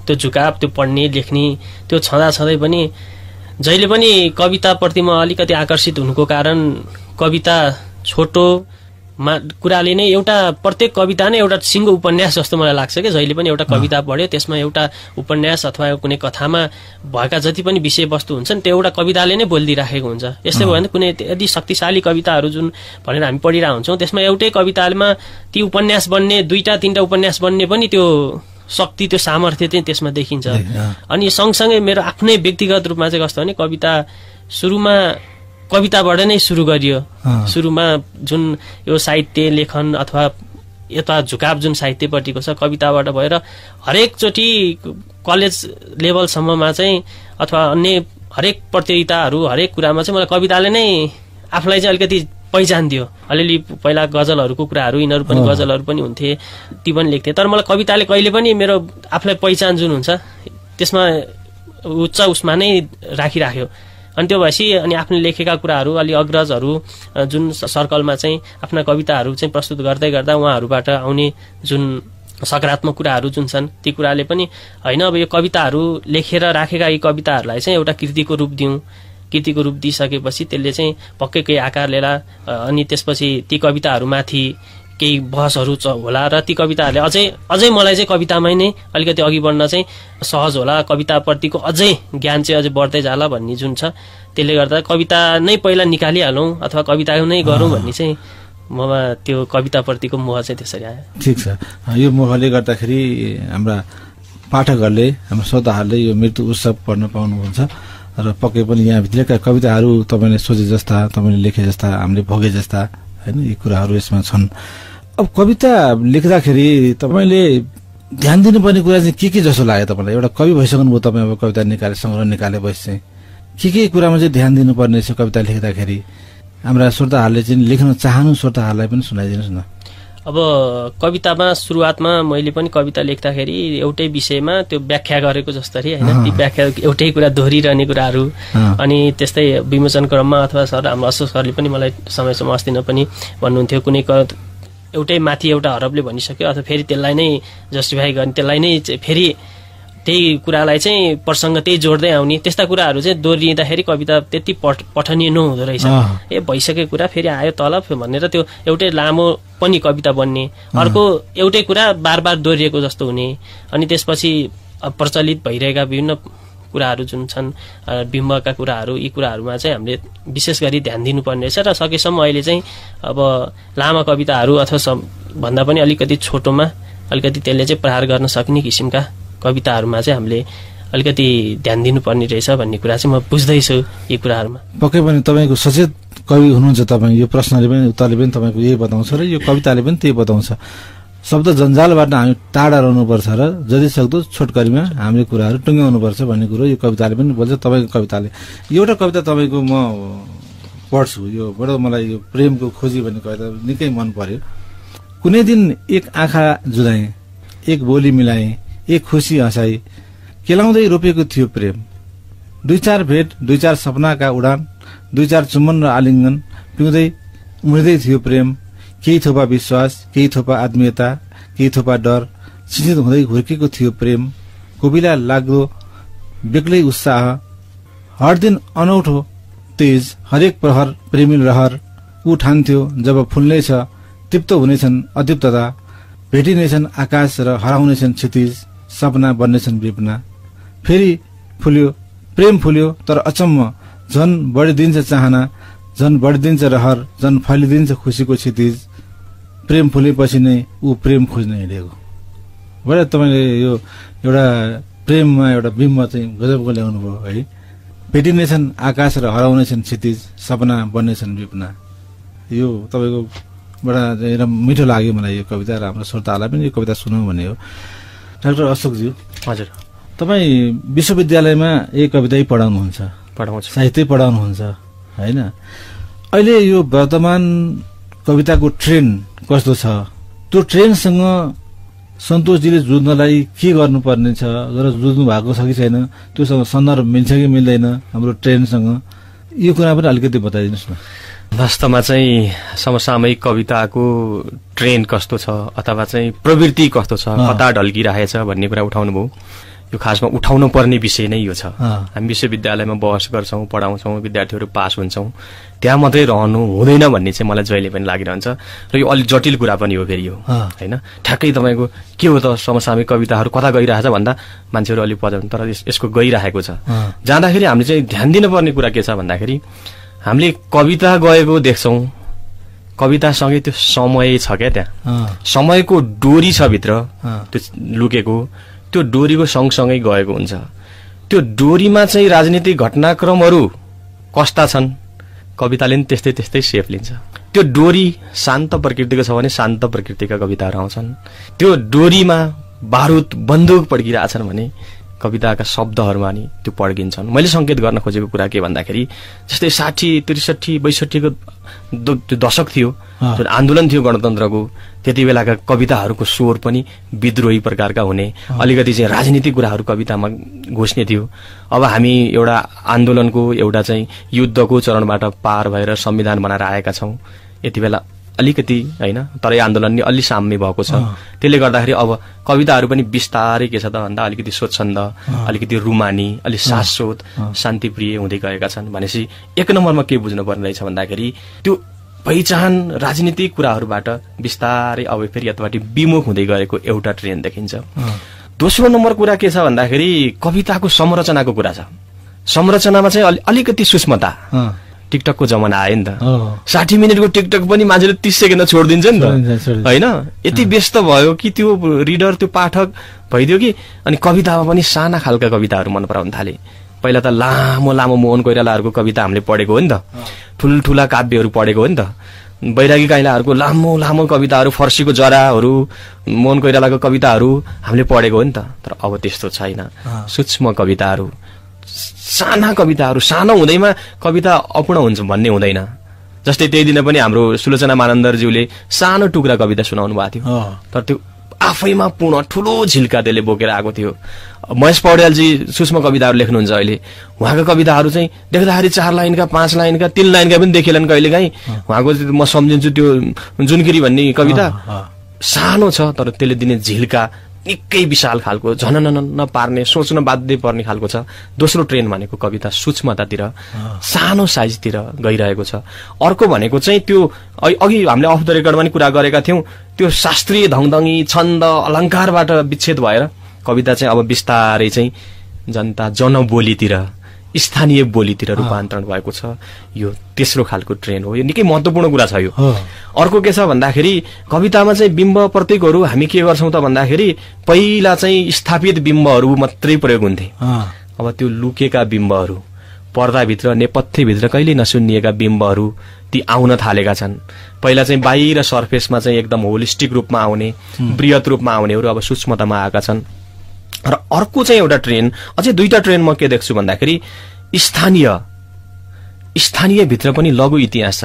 त्यो झुकाव, त्यो पढ्ने लेख्ने त्यो छँदै पनि जहिले पनि कविताप्रति म अलिकति आकर्षित हुनुको कारण कविता छोटो कुराले नै एउटा प्रत्येक कविता नै एउटा सिङ्गो उपन्यास जस्तो मलाई लाग्छ कि जहिले पनि एउटा कविता पढ्यो त्यसमा एउटा उपन्यास अथवा कुनै कथामा भएका जति पनि विषयवस्तु हुन्छन् त्यो एउटा कविताले नै बोलिदिइराखेको हुन्छ। यस्तै भयो भने कुनै यदि शक्तिशाली कविताहरू जुन भनेर हामी पढिरहेको हुन्छौँ त्यसमा एउटै कवितामा ती उपन्यास बन्ने, 2-3 उपन्यास बन्ने पनि त्यो शक्ति, त्यो सामर्थ्य चाहिँ त्यसमा देखिन्छ। अनि सँगसँगै मेरो आफ्नै व्यक्तिगत रूपमा चाहिँ कस्तो भने कविता सुरुमा कविताबाट नै सुरु गरियो। सुरुमा जुन यो साहित्य लेखन अथवा यता झुकाव जुन साहित्यपट्टिको छ कविताबाट भएर हरेकचोटि कलेज लेभलसम्ममा चाहिँ अथवा अन्य हरेक प्रतियोगिताहरू हरेक कुरामा चाहिँ मलाई कविताले नै आफूलाई चाहिँ अलिकति पहिचान दियो। अलिअलि पहिला गजलहरूको कुराहरू यिनीहरू पनि गजलहरू पनि हुन्थे, ती पनि लेख्थे। तर मलाई कविताले कहिले पनि मेरो आफूलाई पहिचान जुन हुन्छ त्यसमा उच्च उसमा नै राखिराख्यो। अनि त्यो भएपछि अनि आफूले लेखेका कुराहरू अलि अग्रजहरू जुन सर्कलमा चाहिँ आफ्ना कविताहरू चाहिँ प्रस्तुत गर्दै गर्दा उहाँहरूबाट आउने जुन सकारात्मक कुराहरू जुन छन् ती कुराले पनि होइन अब यो कविताहरू लेखेर राखेका यी कविताहरूलाई चाहिँ एउटा कृतिको रूप दिउँ। कृतिको रूप दिइसकेपछि त्यसले चाहिँ पक्कै केही आकार लिएला। अनि त्यसपछि ती कविताहरूमाथि केही बहसहरू होला र ती कविताहरूले अझै मलाई चाहिँ कवितामै नै अलिकति अघि बढ्न चाहिँ सहज होला, कविताप्रतिको अझै ज्ञान चाहिँ अझै बढ्दै जाला भन्ने जुन छ त्यसले गर्दा कविता नै पहिला निकालिहालौँ अथवा कविता नै गरौँ भन्ने चाहिँ ममा त्यो कविताप्रतिको मोह चाहिँ त्यसरी आयो। ठिक छ, यो मोहले गर्दाखेरि हाम्रा पाठकहरूले हाम्रो श्रोताहरूले यो मृत्यु उत्सव पढ्न पाउनुहुन्छ र पक्कै पनि यहाँ भित्रका कविताहरू तपाईँले सोचे जस्ता, तपाईँले लेखे जस्ता, हामीले भोगे जस्ता होइन यी कुराहरू यसमा छन्। अब कविता लेख्दाखेरि तपाईँले ध्यान दिनुपर्ने कुरा चाहिँ के जस्तो लाग्यो तपाईँलाई? एउटा कवि भइसक्नुभयो तपाईँ, अब कविता निकाले सङ्ग्रह निकालेपछि चाहिँ के कुरामा चाहिँ ध्यान दिनुपर्ने छ कविता लेख्दाखेरि? हाम्रा श्रोताहरूले चाहिँ लेख्न चाहनु श्रोताहरूलाई पनि सुनाइदिनुहोस् न। अब कवितामा सुरुवातमा मैले पनि कविता लेख्दाखेरि एउटै विषयमा त्यो व्याख्या गरेको जस्तरी होइन, ती व्याख्या एउटै कुरा दोहोरिरहने कुराहरू। अनि त्यस्तै विमोचन क्रममा अथवा सर हाम्रो अशोक सरले पनि मलाई समयसम्म अस्ति नै पनि भन्नुहुन्थ्यो कुनै एउटै माथि एउटा हरफले भनिसक्यो अथवा फेरि त्यसलाई नै जस्टिफाई गर्ने, त्यसलाई नै फेरि त्यही कुरालाई चाहिँ प्रसङ्ग त्यही जोड्दै आउने, त्यस्ता कुराहरू चाहिँ दोहोरिँदाखेरि कविता त्यति पठनीय नहुँदो रहेछ। भइसकेको कुरा फेरि आयो तल भनेर त्यो एउटै लामो पनि कविता बन्ने, अर्को एउटै कुरा बार बार दोहोरिएको जस्तो हुने। अनि त्यसपछि प्रचलित भइरहेका विभिन्न कुराहरू जुन छन् बिम्बका कुराहरू, यी कुराहरूमा चाहिँ हामीले विशेष गरी ध्यान दिनुपर्ने रहेछ। र सकेसम्म अहिले चाहिँ अब लामा कविताहरू अथवा भन्दा पनि अलिकति छोटोमा अलिकति त्यसले चाहिँ प्रहार गर्न सक्ने किसिमका कविताहरूमा चाहिँ हामीले अलिकति ध्यान दिनुपर्ने रहेछ भन्ने कुरा चाहिँ म बुझ्दैछु यी कुराहरूमा। पक्कै पनि तपाईँको सचेत कवि हुनुहुन्छ तपाईँ, यो प्रश्नले पनि उत्तरले पनि तपाईँको यही बताउँछ र यो कविताले पनि त्यही बताउँछ। शब्द जन्जालबाट हामी टाढा रहनुपर्छ र जति सक्दो छोटकरीमा हामीले कुराहरू टुङ्ग्याउनुपर्छ भन्ने कुरो यो कविताले पनि बोल्छ। तपाईँको कविताले एउटा कविता तपाईँको म पढ्छु, यो बडो मलाई यो प्रेमको खोजी भन्ने कविता निकै मन पर्यो। कुनै दिन एक आँखा जुदाएँ, एक बोली मिलाएँ, एक खुसी हँसाई, केलाउँदै रोपेको थियो प्रेम। दुई चार भेट, दुई चार सपनाका उडान, दुई चार चुम्बन र आलिङ्गन पिउँदै उम्रिँदै थियो प्रेम। केही थोपा विश्वास, केही थोपा आत्मीयता, केही थोपा डर सिंचित हुँदै हुर्केको थियो प्रेम। कोपिला लाग्दो बेग्लै उत्साह, हर दिन अनौठो तेज, हरेक प्रहर प्रेमिल रहर। ऊ ठान्थ्यो जब फुल्नेछ तृप्त हुनेछन् अतृप्तता, भेटिनेछन् आकाश र हराउनेछन् क्षितिज, सपना बन्नेछन् विपना। फेरि फुल्यो प्रेम फुल्यो तर अचम्म, झन बढिदिन्छ चाहना, झन बढिदिन्छ रहर, झन फैलिदिन्छ खुसीको क्षितिज। प्रेम फुलेपछि नै ऊ प्रेम खोज्न हिँडेको। बडा तपाईँले यो एउटा प्रेममा एउटा बिम्ब चाहिँ गजबको ल्याउनु भयो है। भेटिनेछन् आकाश र हराउनेछन् क्षितिज, सपना बन्नेछन् विपना। यो तपाईँको बडा मिठो लाग्यो मलाई यो कविता, र हाम्रो श्रोताहरूलाई पनि यो कविता सुनौँ भन्ने हो। डाक्टर अशोकज्यू, हजुर, तपाईँ विश्वविद्यालयमा एक कवितै पढाउनुहुन्छ, साहित्य पढाउनुहुन्छ होइन? अहिले यो वर्तमान कविताको ट्रेन्ड कस्तो छ? त्यो ट्रेन्डसँग सन्तोषजीले जुझ्नलाई के गर्नुपर्ने छ र जुझ्नु भएको छ कि छैन? त्योसँग सन्दर्भ मिल्छ कि मिल्दैन हाम्रो ट्रेन्डसँग? यो कुरा पनि अलिकति बताइदिनुहोस् न। वास्तवमा चाहिँ समसामयिक कविताको ट्रेन्ड कस्तो छ अथवा चाहिँ प्रवृत्ति कस्तो छ, कता ढल्किरहेछ भन्ने कुरा उठाउनु भयो। यो खासमा उठाउनु पर्ने विषय नै यो छ। हामी विश्वविद्यालयमा बहस गर्छौँ, पढाउँछौँ, विद्यार्थीहरू पास हुन्छौँ, त्यहाँ मात्रै रहनु हुँदैन भन्ने चाहिँ मलाई जहिले पनि लागिरहन्छ। र यो अलिक जटिल कुरा पनि हो फेरि यो होइन। ठ्याक्कै तपाईँको के हो त समसामयिक कविताहरू कता गइरहेछ भन्दा मान्छेहरू अलिक पजाउनु, तर यसको गइरहेको छ। जाँदाखेरि हामीले चाहिँ ध्यान दिनुपर्ने कुरा के छ भन्दाखेरि हामीले कविता गएको देख्छौँ, कवितासँगै त्यो समय छ क्या, त्यहाँ समयको डोरी छ भित्र त्यो लुकेको, त्यो डोरीको सँगसँगै गएको हुन्छ। त्यो डोरीमा चाहिँ राजनीतिक घटनाक्रमहरू कस्ता छन्, कविताले पनि त्यस्तै त्यस्तै सेप लिन्छ। त्यो डोरी शान्त प्रकृतिको छ भने शान्त प्रकृतिका कविताहरू आउँछन्। त्यो डोरीमा बारुद बन्दुक पड्किरहेछन् भने कविताका शब्दहरूमा नि त्यो पड्किन्छन्। मैले संकेत गर्न खोजेको कुरा के भन्दाखेरि जस्तै 60, 63, 62 को दशक थियो, जुन आन्दोलन थियो गणतन्त्रको, त्यति बेलाका कविताहरूको स्वर पनि विद्रोही प्रकारका हुने, अलिकति चाहिँ राजनीतिक कुराहरू कवितामा घुस्ने थियो। अब हामी एउटा आन्दोलनको एउटा चाहिँ युद्धको चरणबाट पार भएर संविधान बनाएर आएका छौँ। यति बेला अलिकति होइन तराई आन्दोलन नि अलि साम्य भएको छ। त्यसले गर्दाखेरि अब कविताहरू पनि बिस्तारै के छ त भन्दा अलिकति स्वच्छन्द, अलिकति रुमानी, अलि शाश्वत, शान्तिप्रिय हुँदै गएका छन्। भनेपछि एक नम्बरमा के बुझ्नु पर्ने रहेछ भन्दाखेरि त्यो पहिचान राजनीतिक कुराहरूबाट बिस्तारै अब फेरि यतापट्टि विमुख हुँदै गएको एउटा ट्रेन्ड देखिन्छ। दोस्रो नम्बर कुरा के छ भन्दाखेरि कविताको संरचनाको कुरा छ। संरचनामा चाहिँ अलिकति सूक्ष्मता। टिकटकको जमाना आयो नि त, 60 मिनटको टिकटक पनि मान्छेले 30 सेकेन्डमा छोडिदिन्छ नि त होइन। यति व्यस्त भयो कि त्यो रिडर, त्यो पाठक भइदियो कि अनि कवितामा पनि साना खालका कविताहरू मन पराउन थाले। पहिला त लामो लामो मोहन कोइरालाहरूको कविता हामीले पढेको हो नि त, ठुल्ठुला काव्यहरू पढेको हो नि त, बैरागी काइलाहरूको लामो लामो कविताहरू, फर्सीको जराहरू, मोहन कोइरालाको कविताहरू हामीले पढेको हो नि त। तर अब त्यस्तो छैन। सूक्ष्म कविताहरू, साना कविताहरू, सानो हुँदैमा कविता अपूर्ण हुन्छ भन्ने हुँदैन। जस्तै त्यही दिन पनि हाम्रो सुलोचना मानन्दरज्यूले सानो टुक्रा कविता सुनाउनु भएको थियो, तर त्यो आफैमा पूर्ण ठुलो झिल्का त्यसले बोकेर आएको थियो। महेश पौड्यालजी सूक्ष्म कविताहरू लेख्नुहुन्छ अहिले, उहाँका कविताहरू चाहिँ देख्दाखेरि 4 लाइनका, 5 लाइनका, 3 लाइनका पनि देखिएलान् कहिलेकाहीँ। उहाँको म सम्झिन्छु त्यो जुनगिरी भन्ने कविता सानो छ तर त्यसले दिने झिल्का निकै विशाल खालको, झननन नपार्ने, सोच्न बाध्य पर्ने खालको छ। दोस्रो ट्रेन भनेको कविता सूक्ष्मतातिर, सानो साइजतिर गइरहेको छ। अर्को भनेको चाहिँ त्यो अघि हामीले अफ द रेकर्डमा नि कुरा गरेका थियौँ, त्यो शास्त्रीय धङधङी छन्द अलङ्कारबाट विच्छेद भएर कविता चाहिँ अब बिस्तारै चाहिँ जनता जनबोलीतिर, स्थानीय बोलीतिर रूपान्तरण भएको छ। यो तेस्रो खालको ट्रेन हो। यो निकै महत्त्वपूर्ण कुरा छ यो। अर्को के छ भन्दाखेरि कवितामा चाहिँ बिम्ब प्रतीकहरू हामी के गर्छौँ त भन्दाखेरि पहिला चाहिँ स्थापित बिम्बहरू मात्रै प्रयोग हुन्थे। अब त्यो लुकेका बिम्बहरू, पर्दाभित्र नेपथ्यभित्र कहिल्यै नसुनिएका बिम्बहरू ती आउन थालेका छन्। पहिला चाहिँ बाहिर सर्फेसमा चाहिँ एकदम होलिस्टिक रूपमा आउने, बृहत रूपमा आउनेहरू अब सूक्ष्मतामा आएका छन्। र अर्को चाहिँ एउटा ट्रेन, अझै दुईटा ट्रेन म के देख्छु भन्दाखेरि स्थानीय भित्र पनि लघु इतिहास छ।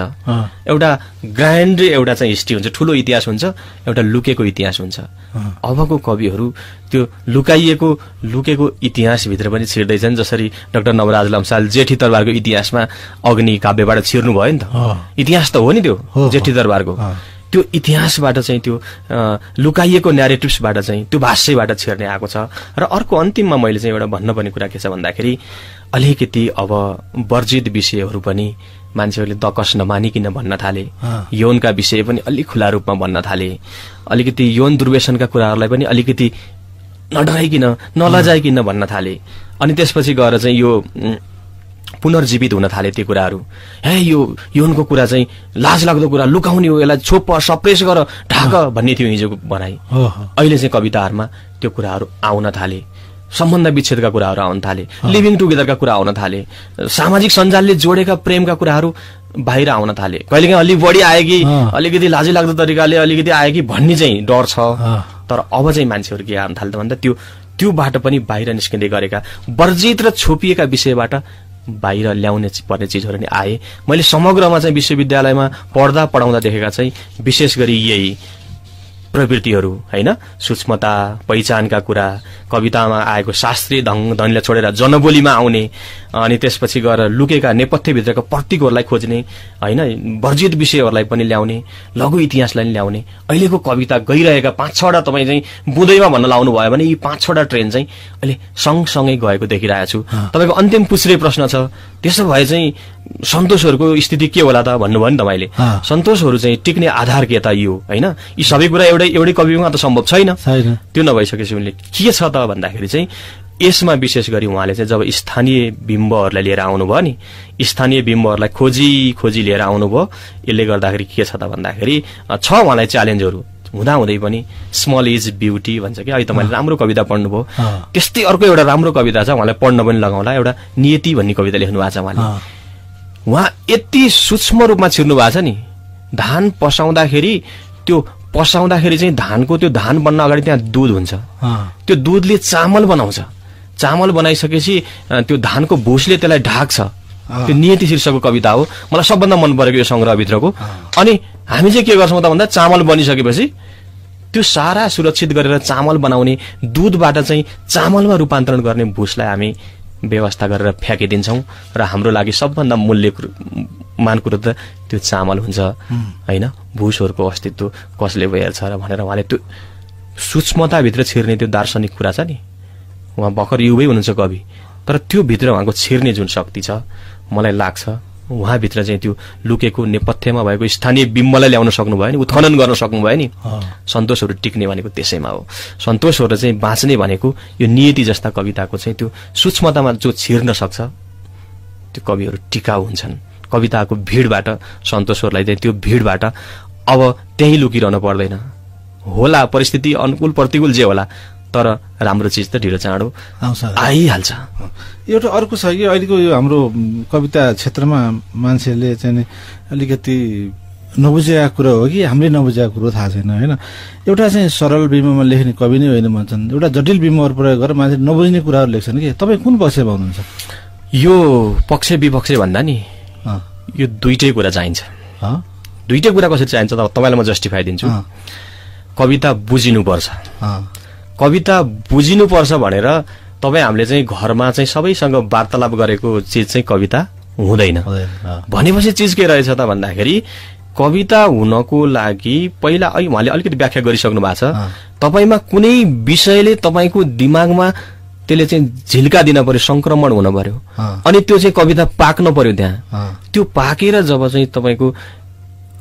एउटा ग्रान्ड एउटा चाहिँ हिस्ट्री हुन्छ, ठुलो इतिहास हुन्छ, एउटा लुकेको इतिहास हुन्छ। अबको कविहरू त्यो लुकेको इतिहासभित्र पनि छिर्दैछन्। जसरी डाक्टर नवराज लम्साल जेठी दरबारको इतिहासमा अग्नि काव्यबाट छिर्नु भयो नि त। इतिहास त हो नि त्यो जेठी दरबारको। त्यो इतिहासबाट चाहिँ त्यो लुकाइएको न्यारेटिभ्सबाट चाहिँ त्यो भाष्यबाट छिर्ने आएको छ। र अर्को अन्तिममा मैले चाहिँ एउटा भन्नुपर्ने कुरा के छ भन्दाखेरि अलिकति अब वर्जित विषयहरू पनि मान्छेहरूले दकस नमानिकन भन्न थाले। यौनका विषय पनि अलिक खुला रूपमा भन्न थाले। अलिकति यौन दुर्व्यसनका कुराहरूलाई पनि अलिकति नडराइकन नलजाइकन भन्न थाले। अनि त्यसपछि गएर चाहिँ यो पुनर्जीवित हुन थाले त्यो कुराहरू। यो यौनको कुरा चाहिँ लाज लाग्दो कुरा, लुकाउने हो, यसलाई छोप सप्रेस गर, ढाक भन्ने थियो हिजोको भनाइ। अहिले चाहिँ कविताहरूमा त्यो कुराहरू आउन थाले। सम्बन्ध विच्छेदका कुराहरू आउन थाले, लिभिङ टुगेदरका कुरा आउन थाले, सामाजिक सञ्जालले जोडेका प्रेमका कुराहरू बाहिर आउन थाले। कहिलेकाहीँ अलिक बढी आयो कि, अलिकति लाजै लाग्दो तरिकाले अलिकति आयो कि भन्ने चाहिँ डर छ। तर अब चाहिँ मान्छेहरू के आउन थाले त भन्दा त्योबाट पनि बाहिर निस्किँदै गरेका वर्जित र छोपिएका विषयबाट बाहिर ल्याउने पर्ने चिजहरू नि आए। मैले समग्रमा चाहिँ विश्वविद्यालयमा पढाउँदा देखेका चाहिँ विशेष गरी यही प्रवृत्तिहरू होइन, सूक्ष्मता, पहिचानका कुरा, कवितामा आएको शास्त्रीय धनले छोडेर जनबोलीमा आउने, अनि त्यसपछि गएर लुकेका नेपथ्यभित्रका प्रतीकहरूलाई खोज्ने होइन, वर्जित विषयहरूलाई पनि ल्याउने, लघु इतिहासलाई पनि ल्याउने। अहिलेको कविता गइरहेका 5-6वटा तपाईँ चाहिँ बुँदैमा भन्न लाउनु भयो भने यी 5-6वटा ट्रेन चाहिँ अहिले सँगसँगै गएको देखिरहेको छु। तपाईँको अन्तिम पुछ्रे प्रश्न छ, त्यसो भए चाहिँ सन्तोषहरूको स्थिति के होला त भन्नुभयो नि तपाईँले। सन्तोषहरू चाहिँ टिक्ने आधार के त यो होइन, यी सबै कुरा एउटै कविमा त सम्भव छैन। त्यो नभइसकेपछि उनले के छ त भन्दाखेरि चाहिँ यसमा विशेष गरी उहाँले चाहिँ जब स्थानीय बिम्बहरूलाई लिएर आउनुभयो नि, स्थानीय बिम्बहरूलाई खोजी लिएर आउनुभयो, यसले गर्दाखेरि के छ त भन्दाखेरि छ उहाँलाई च्यालेन्जहरू हुँदाहुँदै पनि स्मल इज ब्युटी भन्छ कि। अहिले तपाईँले राम्रो कविता पढ्नुभयो, त्यस्तै अर्को एउटा राम्रो कविता छ, उहाँलाई पढ्न पनि लगाउँला, एउटा नियति भन्ने कविता लेख्नु भएको छ उहाँले। उहाँ यति सूक्ष्म रूपमा छिर्नु भएको छ नि, धान पसाउँदाखेरि चाहिँ धानको त्यो धान बन्न अगाडि त्यहाँ दुध हुन्छ, त्यो दुधले चामल बनाउँछ, चामल बनाइसकेपछि त्यो धानको भुसले त्यसलाई ढाक्छ। त्यो नियति शीर्षकको कविता हो, मलाई सबभन्दा मन परेको यो संग्रहभित्रको। अनि हामी चाहिँ के गर्छौँ त भन्दा चामल बनिसकेपछि त्यो सारा सुरक्षित गरेर चामल बनाउने, दुधबाट चाहिँ चामलमा रूपान्तरण गर्ने भुसलाई हामी व्यवस्था गरेर फ्याँकिदिन्छौँ र हाम्रो लागि सबभन्दा मूल्यमान कुरो त त्यो चामल हुन्छ होइन। भुसहरूको अस्तित्व कसले हेर्छ र भनेर उहाँले त्यो सूक्ष्मताभित्र छिर्ने त्यो दार्शनिक कुरा छ नि, उहाँ भर्खर युवै हुनुहुन्छ कवि, तर त्यो भित्र उहाँको छिर्ने जुन शक्ति छ मलाई लाग्छ उहाँभित्र चाहिँ त्यो लुकेको नेपथ्यमा भएको स्थानीय बिम्बलाई ल्याउन सक्नुभयो नि, उत्खनन गर्न सक्नुभयो नि। सन्तोषहरू टिक्ने भनेको त्यसैमा हो। सन्तोषहरू चाहिँ बाँच्ने भनेको यो नियति जस्ता कविताको चाहिँ त्यो सूक्ष्मतामा जो छिर्न सक्छ त्यो कविहरू टिकाउ हुन्छन्। कविताको भिडबाट सन्तोषहरूलाई चाहिँ त्यो भिडबाट अब त्यहीँ लुकिरहनु पर्दैन, होला परिस्थिति अनुकूल प्रतिकूल जे होला, तर राम्रो चिज त ढिलो चाँडो आइहाल्छ। एउटा अर्को छ कि अहिलेको यो हाम्रो कविता क्षेत्रमा मान्छेले चाहिँ अलिकति नबुझेका कुरा हो कि हामीले नबुझेका कुरो थाहा छैन होइन। एउटा चाहिँ सरल बिम्बमा लेख्ने कवि नै होइन भन्छन्, एउटा जटिल बिम्बहरू प्रयोग गरेर मान्छे नबुझ्ने कुराहरू लेख्छन् कि। तपाईँ कुन पक्षमा हुनुहुन्छ? यो पक्ष विपक्ष भन्दा नि यो दुईटै कुरा चाहिन्छ। दुईटै कुरा कसरी चाहिन्छ त तपाईँलाई म जस्टिफाई दिन्छु। कविता बुझिनुपर्छ, कविता बुझिनुपर्छ भनेर तपाईँ हामीले चाहिँ घरमा चाहिँ सबैसँग वार्तालाप गरेको चिज चाहिँ कविता हुँदैन। भनेपछि चिज के रहेछ त भन्दाखेरि कविता हुनको लागि पहिला उहाँले अलिकति व्याख्या गरिसक्नु भएको छ। तपाईँमा कुनै विषयले तपाईँको दिमागमा त्यसले चाहिँ झिल्का दिन पर्यो, संक्रमण हुन पर्यो, अनि त्यो चाहिँ कविता पाक्न पर्यो त्यहाँ। त्यो पाकेर जब चाहिँ तपाईँको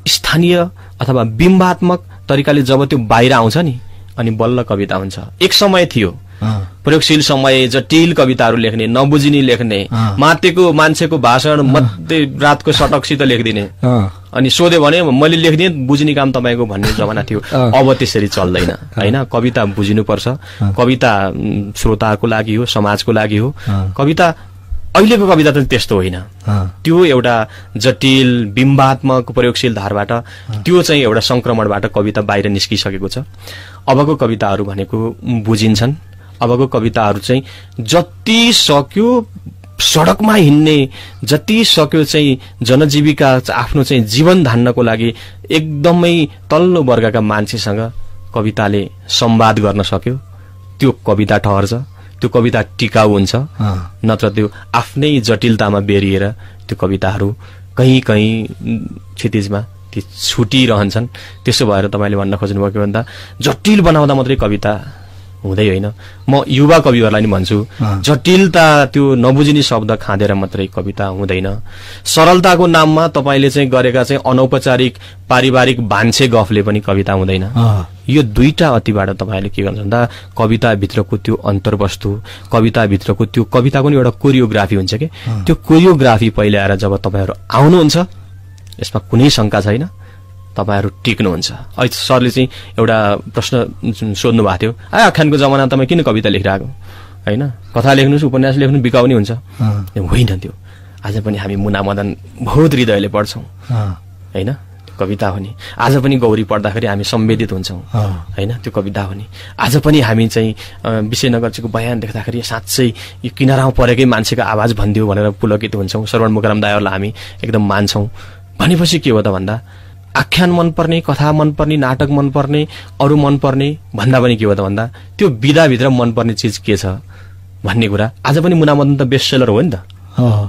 स्थानीय अथवा बिम्बात्मक तरिकाले जब त्यो बाहिर आउँछ नि अनि बल्ल कविता हुन्छ। एक समय थियो प्रयोगशील समय, जटिल कविताहरू लेख्ने, नबुझिने लेख्ने, मातेको मान्छेको भाषण मध्य रातको सटकसित लेखिदिने, अनि सोध्यो भने मैले लेखिदिएँ बुझ्ने काम तपाईँको भन्ने जमाना थियो। अब त्यसरी चल्दैन होइन। कविता बुझिनुपर्छ, कविता श्रोताको लागि हो, समाजको लागि हो। कविता अहिलेको कविता त त्यस्तो होइन, त्यो एउटा जटिल बिम्बात्मक प्रयोगशील धारबाट त्यो चाहिँ एउटा संक्रमणबाट कविता बाहिर निस्किसकेको छ। अबको कविताहरू भनेको बुझिन्छन्। अबको कविताहरू चाहिँ जति सक्यो सडकमा हिँड्ने, जति सक्यो चाहिँ जनजीविका आफ्नो चाहिँ जीवन धान्नको लागि एकदमै तल्लो वर्गका मान्छेसँग कविताले संवाद गर्न सक्यो त्यो कविता ठहर्छ, त्यो कविता टिकाउ हुन्छ। नत्र त्यो आफ्नै जटिलतामा बेरिएर त्यो कविताहरू कहीँ कहीँ क्षितिजमा ती छुटिरहन्छन्। त्यसो भएर तपाईँले भन्न खोज्नुभयो के भन्दा जटिल बनाउँदा मात्रै कविता हुँदै होइन। म युवा कविहरूलाई नि भन्छु, जटिलता त्यो नबुझिने शब्द खाँदेर मात्रै कविता हुँदैन। सरलताको नाममा तपाईँले चाहिँ गरेका चाहिँ अनौपचारिक पारिवारिक भान्से गफले पनि कविता हुँदैन। यो दुईटा अतिबाट तपाईँले के गर्नुहुन्छ भन्दा कविताभित्रको त्यो अन्तर्वस्तु, कविताभित्रको त्यो कविताको नि एउटा कोरियोग्राफी हुन्छ कि, त्यो कोरियोग्राफी पहिले आएर जब तपाईँहरू आउनुहुन्छ यसमा कुनै शङ्का छैन तपाईँहरू टिक्नुहुन्छ। अहिले सरले चाहिँ एउटा प्रश्न सोध्नु भएको थियो, आख्यानको जमाना तपाईँ किन कविता लेखिरहेको होइन, कथा लेख्नुहोस्, उपन्यास लेख्नु बिकाउने हुन्छ होइन। त्यो आज पनि हामी मुना मदन बहुत हृदयले पढ्छौँ होइन, कविता हो नि। आज पनि गौरी पढ्दाखेरि हामी संवेदित हुन्छौँ होइन, त्यो कविता हो नि। आज पनि हामी चाहिँ विषयनगरजीको बयान देख्दाखेरि साँच्चै यो किनारामा परेकै मान्छेको आवाज भनिदियो भनेर पुलकित हुन्छौँ। श्रवण मुखराम दाइहरूलाई हामी एकदम मान्छौँ। भनेपछि के हो त भन्दा आख्यान मनपर्ने, कथा मनपर्ने, नाटक मनपर्ने, अरू मनपर्ने भन्दा पनि के हो त भन्दा त्यो विधाभित्र मनपर्ने चिज के छ भन्ने कुरा। आज पनि मुना मदन त बेस्ट सेलर हो नि त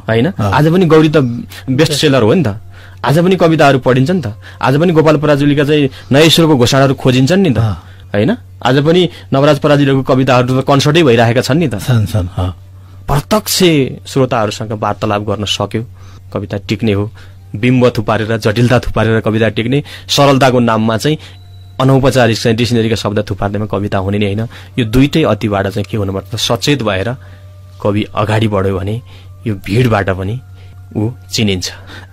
होइन, आज पनि गौरी त बेस्ट सेलर हो नि त, आज पनि कविताहरू पढिन्छ नि त, आज पनि गोपाल पराजुलीका चाहिँ नयाँ ईश्वरको घोषणाहरू खोजिन्छन् नि त होइन, आज पनि नवराज पराजुलीको कविताहरू त कन्सर्टै भइरहेका छन् नि त। प्रत्यक्ष श्रोताहरूसँग वार्तालाप गर्न सक्यो कविता टिक्ने हो। बिम्ब थुपारेर जटिलता थुपारेर कविता टिक्ने, सरलताको नाममा चाहिँ अनौपचारिक चाहिँ डिक्सनरीका शब्द थुपार्दैमा कविता हुने नै होइन। यो दुईटै अतिबाट चाहिँ के हुनुपर्छ, सचेत भएर कवि अगाडि बढ्यो भने यो भिडबाट पनि ऊ चिनिन्छ।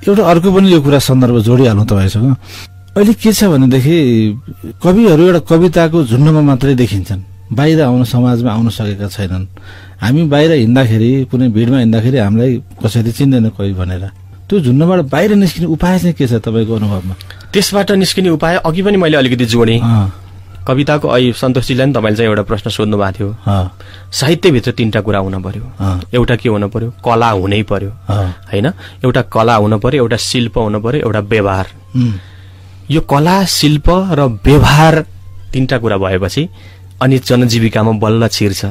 एउटा अर्को पनि यो कुरा सन्दर्भ जोडिहाल्नु तपाईँसँग। अहिले के छ भनेदेखि कविहरू एउटा कविताको झुन्डमा मात्रै देखिन्छन्, बाहिर आउन समाजमा आउन सकेका छैनन्। हामी बाहिर हिँड्दाखेरि कुनै भिडमा हिँड्दाखेरि हामीलाई कसैले चिन्दैन कवि भनेर। त्यो झुन्डबाट बाहिर निस्किने उपाय चाहिँ के छ तपाईँको अनुभवमा? त्यसबाट निस्किने उपाय अघि पनि मैले अलिकति जोडेँ। कविताको सन्तोषजीलाई नि तपाईँले चाहिँ एउटा प्रश्न सोध्नु भएको थियो। साहित्यभित्र 3टा कुरा हुन पर्यो। एउटा के हुन पर्यो? कला हुनै पर्यो होइन। एउटा कला हुन पर्यो, एउटा शिल्प हुन पर्यो, एउटा व्यवहार। यो कला, शिल्प र व्यवहार 3टा कुरा भएपछि अनि जनजीविकामा बल्ल छिर्छ।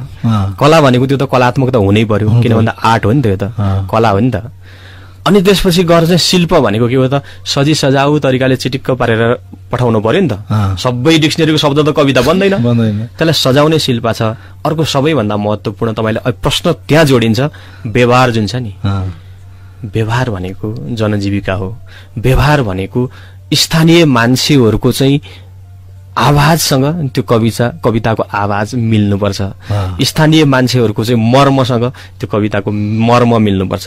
कला भनेको त्यो त कलात्मक त हुनै पर्यो, किन भन्दा आर्ट हो नि त, यो त कला हो नि त। अनि त्यसपछि गएर चाहिँ शिल्प भनेको के हो त? सजाउ तरिकाले चिटिक्क पारेर पठाउनु पर्यो नि त। सबै डिक्सनेरीको शब्द त कविता बन्दैन, त्यसलाई सजाउने शिल्प छ। अर्को सबैभन्दा महत्त्वपूर्ण तपाईँले प्रश्न त्यहाँ जोडिन्छ, व्यवहार जुन छ नि। व्यवहार भनेको जनजीविका हो। व्यवहार भनेको स्थानीय मान्छेहरूको चाहिँ आवाजसँग त्यो कविताको आवाज मिल्नुपर्छ। स्थानीय मान्छेहरूको चाहिँ मर्मसँग त्यो कविताको मर्म मिल्नुपर्छ।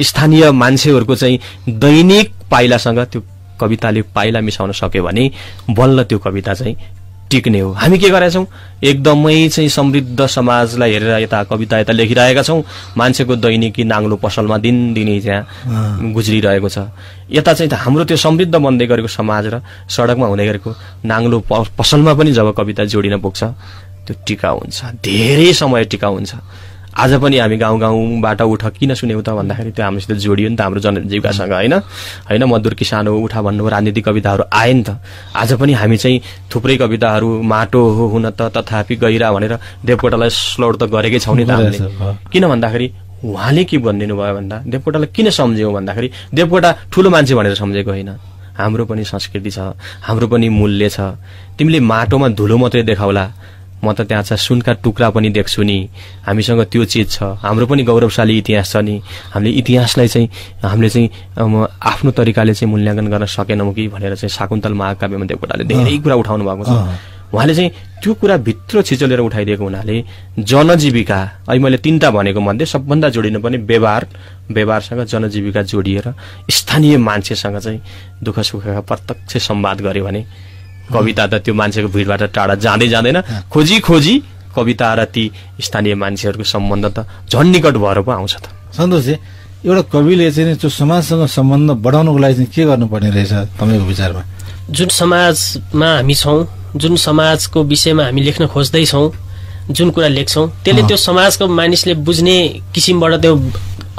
स्थानीय मान्छेहरूको चाहिँ दैनिक पाइलासँग त्यो कविताले पाइला मिसाउन सक्यो भने बल्ल त्यो कविता चाहिँ टिक्ने हो। हामी के गरेका छौँ? एकदमै चाहिँ समृद्ध समाजलाई हेरेर यता कविता यता लेखिरहेका छौँ। मान्छेको दैनिकी नाङ्लो पसलमा दिनदिनै त्यहाँ गुज्रिरहेको छ। यता चाहिँ हाम्रो त्यो समृद्ध बन्दै गरेको समाज र सडकमा हुँदै गरेको नाङ्लो पसलमा पनि जब कविता जोडिन पुग्छ त्यो टिकाउ हुन्छ, धेरै समय टिकाउ हुन्छ। आज पनि हामी गाउँबाट उठ किन सुन्यौँ त भन्दाखेरि त्यो हामीसित जोडियो नि त, हाम्रो जनजीविकासँग होइन। मजदुर किसान हो उठा भन्नुभयो, राजनीतिक कविताहरू आए नि त। आज पनि हामी चाहिँ थुप्रै कविताहरू माटो हो हुन त तथापि गहिरा भनेर देवकोटालाई स्लोड त गरेकै छौँ नि त हामीले। किन भन्दाखेरि उहाँले के भनिदिनु भयो भन्दा देवकोटालाई किन सम्झ्यौँ भन्दाखेरि देवकोटा ठुलो मान्छे भनेर सम्झेको होइन। हाम्रो पनि संस्कृति छ, हाम्रो पनि मूल्य छ। तिमीले माटोमा धुलो मात्रै देखाउला, म त त्यहाँ चाहिँ सुनका टुक्रा पनि देख्छु नि। हामीसँग त्यो चिज छ, हाम्रो पनि गौरवशाली इतिहास छ नि। हामीले इतिहासलाई चाहिँ हामीले चाहिँ आफ्नो तरिकाले चाहिँ मूल्याङ्कन गर्न सकेनौँ कि भनेर चाहिँ शाकुन्तल महाकाव्यमा देवकोटाले धेरै कुरा उठाउनु भएको छ। उहाँले चाहिँ त्यो कुरा भित्र छिचोलेर उठाइदिएको हुनाले जनजीविका, अहिले मैले 3टा भनेको मध्ये सबभन्दा जोडिनु पर्ने व्यवहारसँग जनजीविका जोडिएर स्थानीय मान्छेसँग चाहिँ दुःख सुखका प्रत्यक्ष संवाद गर्यो भने कविता त त्यो मान्छेको भिडबाट टाढा जाँदै जाँदैन। खोजी कविता र ती स्थानीय मान्छेहरूको सम्बन्ध त झन् निकट भएर पो आउँछ त। सन्तोषजी, एउटा कविले चाहिँ त्यो समाजसँग सम्बन्ध बढाउनको लागि चाहिँ के गर्नुपर्ने रहेछ तपाईँको विचारमा? जुन समाजमा हामी छौँ, जुन समाजको विषयमा हामी लेख्न खोज्दैछौँ, जुन कुरा लेख्छौँ त्यसले त्यो समाजको मानिसले बुझ्ने किसिमबाट त्यो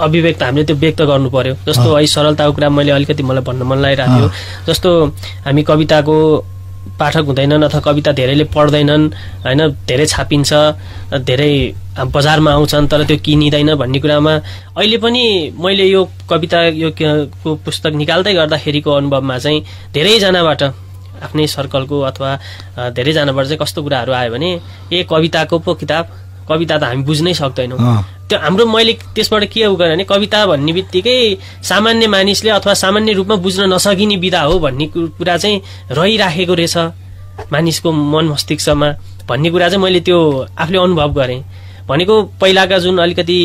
अभिव्यक्त हामीले त्यो व्यक्त गर्नु पर्यो। जस्तो अहिले सरलताको कुरा मैले अलिकति मलाई भन्न मन लागिरहेको थियो। जस्तो हामी कविताको पाठक हुँदैनन् अथवा कविता धेरैले पढ्दैनन् होइन, धेरै छापिन्छ, धेरै बजारमा आउँछन् तर त्यो किनिँदैन भन्ने कुरामा अहिले पनि मैले यो कविता को पुस्तक निकाल्दै गर्दाखेरिको अनुभवमा चाहिँ धेरैजनाबाट आफ्नै सर्कलको अथवा धेरैजनाबाट चाहिँ कस्तो कुराहरू आयो भने कविताको पो किताब, कविता त हामी बुझ्नै सक्दैनौँ। त्यो हाम्रो मैले त्यसबाट के गरेँ भने कविता भन्ने बित्तिकै सामान्य मानिसले अथवा सामान्य रूपमा बुझ्न नसकिने विधा हो भन्ने कुरा चाहिँ रहिराखेको रहेछ मानिसको मन मस्तिष्कमा भन्ने कुरा चाहिँ मैले त्यो आफूले अनुभव गरेँ। भनेको पहिलाका जुन अलिकति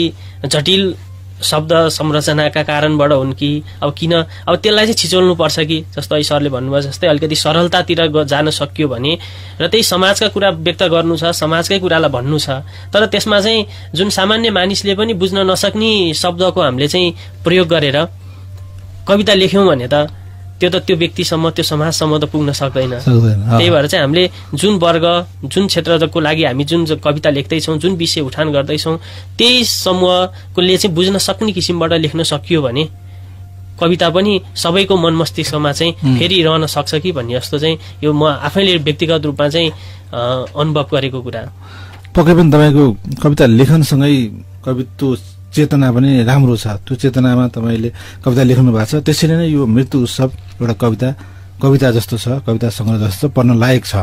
जटिल शब्द संरचनाका कारणबाट हुन् कि अब किन अब त्यसलाई चाहिँ छिचोल्नु पर्छ कि जस्तो अहिले सरले भन्नुभयो जस्तै अलिकति सरलतातिर जान सकियो भने र त्यही समाजका कुरा व्यक्त गर्नु छ, समाजकै कुरालाई भन्नु छ, तर त्यसमा चाहिँ जुन सामान्य मानिसले पनि बुझ्न नसक्ने शब्दको हामीले चाहिँ प्रयोग गरेर कविता लेख्यौँ भने त त्यो व्यक्तिसम्म त्यो समाजसम्म त पुग्न सक्दैन। त्यही भएर चाहिँ हामीले जुन वर्ग जुन क्षेत्रको लागि हामी जुन कविता लेख्दैछौँ, जुन विषय उठान गर्दैछौँ त्यही समूहकोले चाहिँ बुझ्न सक्ने किसिमबाट लेख्न सकियो भने कविता पनि सबैको मन मस्तिष्कमा चाहिँ फेरि रहन सक्छ कि भन्ने जस्तो चाहिँ यो म आफैले व्यक्तिगत रूपमा चाहिँ अनुभव गरेको कुरा। पक्कै पनि तपाईँको कविता लेखनसँगै कवित्व चेतना पनि राम्रो छ। त्यो चेतनामा तपाईँले कविता लेख्नु भएको छ। त्यसैले नै यो मृत्यु उत्सव एउटा कविता जस्तो छ, कविता सङ्ग्रह जस्तो पढ्न लायक छ।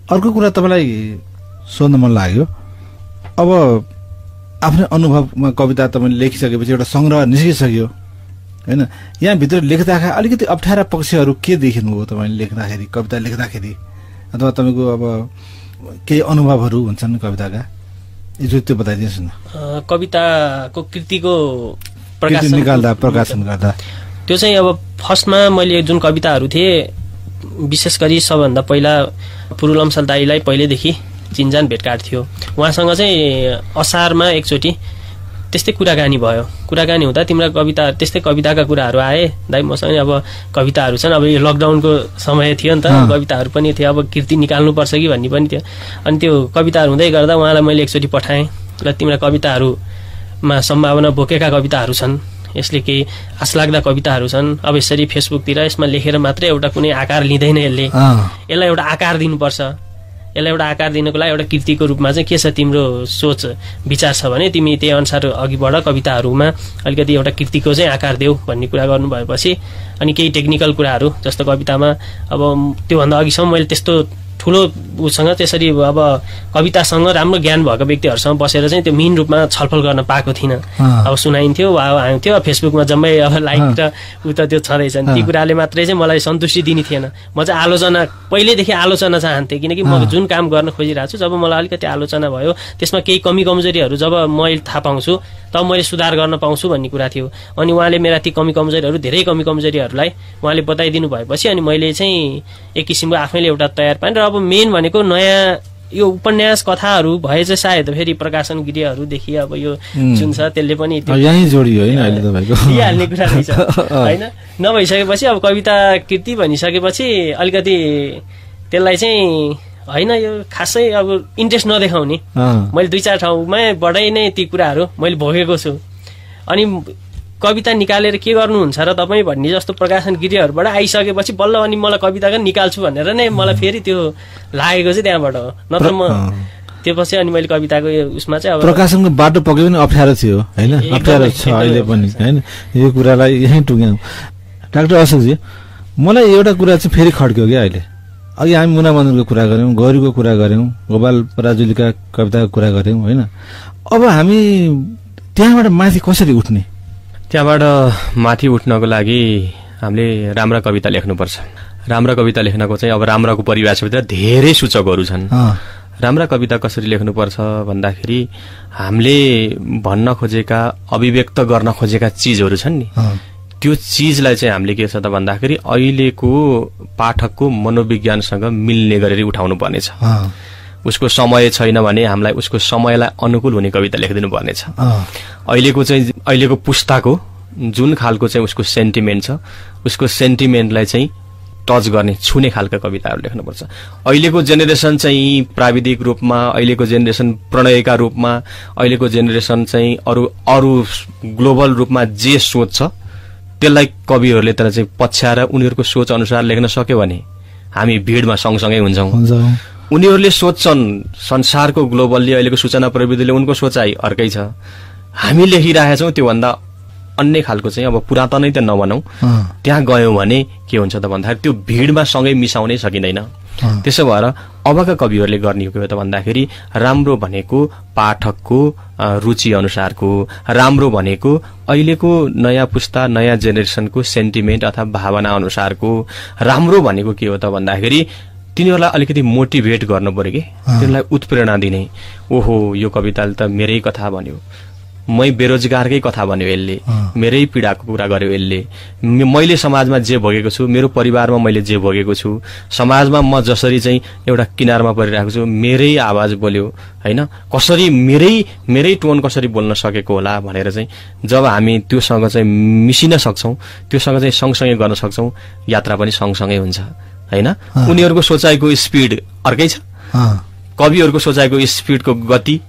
अर्को कुरा तपाईँलाई सोध्न मन लाग्यो, अब आफ्नै अनुभवमा कविता तपाईँले लेखिसकेपछि एउटा सङ्ग्रह निस्किसक्यो होइन, यहाँभित्र लेख्दाखेरि अलिकति अप्ठ्यारा पक्षहरू के देखिनुभयो तपाईँले लेख्दाखेरि, कविता लेख्दाखेरि, अथवा तपाईँको अब केही अनुभवहरू हुन्छन् कविताका, त्यो बताइदिनुहोस् न। कविताको कृतिको प्रकाशन गर्दा त्यो चाहिँ अब फर्स्टमा मैले जुन कविताहरू थिए विशेष गरी सबभन्दा पहिला पुरुलम्सल दाईलाई पहिलेदेखि चिन्जान भेटघाट थियो। उहाँसँग चाहिँ असारमा एकचोटि त्यस्तै कुराकानी भयो। कुराकानी हुँदा तिम्रा कविता त्यस्तै कविताका कुराहरू आए दाइ मसँग। अब कविताहरू छन्, अब यो लकडाउनको समय थियो नि त, कविताहरू पनि थियो, अब कृति निकाल्नुपर्छ कि भन्ने पनि थियो। अनि त्यो कविताहरू हुँदै गर्दा उहाँलाई मैले एकचोटि पठाएँ र तिम्रा कविताहरूमा सम्भावना बोकेका कविताहरू छन्, यसले केही आशलाग्दा कविताहरू छन्। अब यसरी फेसबुकतिर यसमा लेखेर मात्रै एउटा कुनै आकार लिँदैन, यसलाई एउटा आकार दिनुपर्छ। यसलाई एउटा आकार दिनको लागि एउटा कृतिको रूपमा चाहिँ के छ तिम्रो सोच विचार छ भने तिमी त्यही अनुसार अघि बढ, कविताहरूमा अलिकति एउटा कृतिको चाहिँ आकार देऊ भन्ने कुरा गर्नुभएपछि अनि केही टेक्निकल कुराहरू जस्तो कवितामा अब त्योभन्दा अघिसम्म मैले त्यस्तो ठुलो उसँग त्यसरी अब कवितासँग राम्रो ज्ञान भएको व्यक्तिहरूसँग बसेर चाहिँ त्यो मेन रूपमा छलफल गर्न पाएको थिइनँ। अब सुनाइन्थ्यो वा आउँथ्यो फेसबुकमा जम्मै अब लाइक र उ त त्यो छँदैछ, ती कुराले मात्रै चाहिँ मलाई सन्तुष्टि दिने थिएन। म चाहिँ आलोचना पहिल्यैदेखि आलोचना चाहन्थेँ, किनकि म जुन काम गर्न खोजिरहेको छु जब मलाई अलिकति आलोचना भयो त्यसमा केही कमी कमजोरीहरू जब मैले थाहा पाउँछु तब मैले सुधार गर्न पाउँछु भन्ने कुरा थियो। अनि उहाँले मेरा ती कमी कमजोरीहरू धेरै कमी कमजोरीहरूलाई उहाँले बताइदिनु भएपछि अनि मैले चाहिँ एक किसिमको आफैले एउटा तयार पाएँ। र अब मेन भनेको नयाँ यो उपन्यास कथाहरू भए चाहिँ सायद फेरि प्रकाशन गृहहरूदेखि अब यो जुन छ त्यसले पनि यहीँ जोडियो होइन अहिले तपाईँको दिइहाल्ने कुरा रहेछ होइन। नभइसकेपछि अब कविता कृति भनिसकेपछि अलिकति त्यसलाई चाहिँ होइन यो खासै अब इन्ट्रेस्ट नदेखाउने। मैले 2-4 ठाउँमाबाटै नै ती कुराहरू मैले भोगेको छु। अनि कविता निकालेर के गर्नुहुन्छ र तपाईँ भन्ने जस्तो प्रकाशन गृहहरूबाट आइसकेपछि बल्ल अनि मलाई कविता निकाल्छु भनेर नै मलाई फेरि त्यो लागेको चाहिँ त्यहाँबाट हो। नत्र म त्यो पछि अनि मैले कविताको उसमा चाहिँ अब प्रकाशनको बाटो पक्कै पनि अप्ठ्यारो थियो होइन, अप्ठ्यारो छ अहिले पनि होइन। यो कुरालाई यहीँ टुक्यौँ। डाक्टर अशोकजी, मलाई एउटा कुरा चाहिँ फेरि खड्क्यो क्या अहिले। अघि हामी मुना मदनको कुरा गऱ्यौँ, गौरीको कुरा गऱ्यौँ, गोपाल पराजुलीका कविताको कुरा गऱ्यौँ होइन। अब हामी त्यहाँबाट माथि कसरी उठ्ने? त्यहाँबाट माथि उठ्नको लागि हामीले राम्रा कविता लेख्नुपर्छ। राम्रा कविता लेख्नको चाहिँ अब राम्राको परिभाषाभित्र धेरै सूचकहरू छन्। राम्रा कविता कसरी लेख्नुपर्छ भन्दाखेरि हामीले भन्न खोजेका अभिव्यक्त गर्न खोजेका चिजहरू छन् नि, त्यो चिजलाई चाहिँ हामीले के छ त भन्दाखेरि अहिलेको पाठकको मनोविज्ञानसँग मिल्ने गरेर उठाउनु पर्नेछ। उसको समय छैन भने हामीलाई उसको समयलाई अनुकूल हुने कविता लेखिदिनु पर्नेछ। अहिलेको पुस्ताको जुन खालको चाहिँ उसको सेन्टिमेन्ट छ उसको सेन्टिमेन्टलाई चाहिँ टच गर्ने छुने खालका कविताहरू लेख्नुपर्छ। अहिलेको जेनेरेसन चाहिँ प्राविधिक रूपमा, अहिलेको जेनेरेसन प्रणयका रूपमा, अहिलेको जेनेरेसन चाहिँ अरू ग्लोबल रूपमा जे सोच छ त्यसलाई कविहरूले तर चाहिँ पछ्याएर उनीहरूको सोच अनुसार लेख्न सक्यो भने हामी भिडमा सँगसँगै हुन्छौँ। उनीहरूले सोच्छन् संसारको ग्लोबल्ली अहिलेको सूचना प्रविधिले उनको सोचाइ अर्कै छ, हामी लेखिरहेका छौँ त्योभन्दा अन्य खालको चाहिँ अब पुरातनै त नभनौँ, त्यहाँ गयौँ भने के हुन्छ त भन्दाखेरि त्यो भिडमा सँगै मिसाउनै सकिँदैन। त्यसो भएर अबका कविहरूले गर्ने के हो त भन्दाखेरि राम्रो भनेको पाठकको रुचि अनुसारको, राम्रो भनेको अहिलेको नयाँ पुस्ता नयाँ जेनेरेसनको सेन्टिमेन्ट अथवा भावना अनुसारको, राम्रो भनेको के हो त भन्दाखेरि तिनीहरूलाई अलिकति मोटिभेट गर्नु पर्यो कि तिनीहरूलाई उत्प्रेरणा दिने। ओहो यो कविताले त मेरै कथा भन्यो, मै बेरोजगारकै कथा भन्यो यसले, मेरै पीडाको कुरा गर्यो यसले, मैले समाजमा जे भोगेको छु, मेरो परिवारमा मैले जे भोगेको छु, समाजमा म जसरी चाहिँ एउटा किनारमा परिरहेको छु, मेरै आवाज बोल्यो होइन, कसरी मेरै टोन कसरी बोल्न सकेको होला भनेर चाहिँ जब हामी त्योसँग चाहिँ मिसिन सक्छौँ, त्योसँग चाहिँ सँगसँगै गर्न सक्छौँ, यात्रा पनि सँगसँगै हुन्छ होइन। उनीहरूको सोचाइको स्पिड अर्कै छ, कविहरूको सोचाइको स्पिडको गति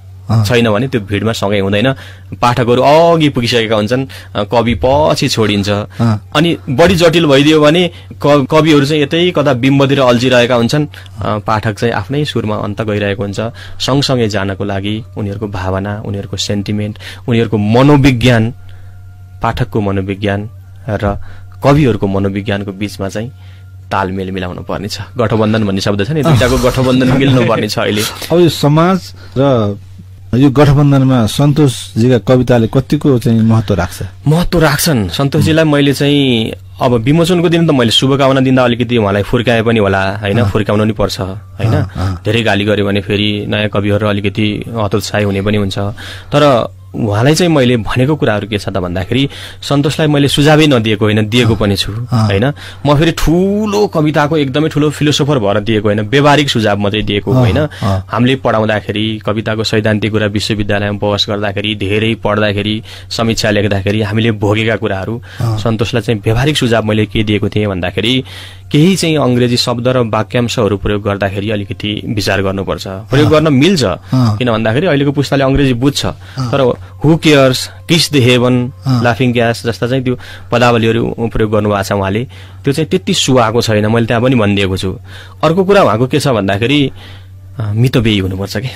छैन भने त्यो भिडमा सँगै हुँदैन। पाठकहरू अघि पुगिसकेका हुन्छन्, कवि पछि छोडिन्छ। अनि बढी जटिल भइदियो भने कविहरू चाहिँ यतै कता बिम्बतिर अल्झिरहेका हुन्छन्, पाठक चाहिँ आफ्नै सुरमा अन्त गइरहेको हुन्छ। सँगसँगै जानको लागि उनीहरूको भावना, उनीहरूको सेन्टिमेन्ट, उनीहरूको मनोविज्ञान, पाठकको मनोविज्ञान र कविहरूको मनोविज्ञानको बीचमा चाहिँ तालमेल मिलाउनु पर्नेछ। गठबन्धन भन्ने शब्द छ नि, दुईटाको गठबन्धन मिल्नु पर्नेछ अहिले। अब यो समाज र यो गठबन्धनमा सन्तोषजीका कविताले कतिको चाहिँ महत्त्व राख्छ? महत्त्व राख्छन्। सन्तोषजीलाई मैले चाहिँ अब विमोचनको दिन त मैले शुभकामना दिँदा अलिकति उहाँलाई फुर्काए पनि होला होइन, फुर्काउनु नि पर्छ होइन। धेरै गाली गर्यो भने फेरि नयाँ कविहरू अलिकति हतोत्साही हुने पनि हुन्छ। तर उहाँलाई चाहिँ मैले भनेको कुराहरू के छ त भन्दाखेरि सन्तोषलाई मैले सुझावै नदिएको होइन, दिएको पनि छु होइन। म फेरि ठुलो कविताको एकदमै ठुलो फिलोसोफर भएर दिएको होइन, व्यवहारिक सुझाव मात्रै दिएको होइन। हामीले पढाउँदाखेरि कविताको सैद्धान्तिक कुरा विश्वविद्यालयमा बहस गर्दाखेरि, धेरै पढ्दाखेरि, समीक्षा लेख्दाखेरि हामीले भोगेका कुराहरू, सन्तोषलाई चाहिँ व्यवहारिक सुझाव मैले के दिएको थिएँ भन्दाखेरि केही चाहिँ अंग्रेजी शब्द र वाक्यांशहरू प्रयोग गर्दाखेरि अलिकति विचार गर्नुपर्छ, प्रयोग गर्न मिल्छ। किन भन्दाखेरि अहिलेको पुस्ताले अंग्रेजी बुझ्छ, तर हु केयर्स, किस द हेभन, लाफिङ ग्यास जस्ता चाहिँ त्यो पदावलीहरू प्रयोग गर्नुभएको छ उहाँले, त्यो चाहिँ त्यति सुहाएको छैन। मैले त्यहाँ पनि भनिदिएको छु। अर्को कुरा उहाँको के छ भन्दाखेरि मितव्ययी हुनुपर्छ के।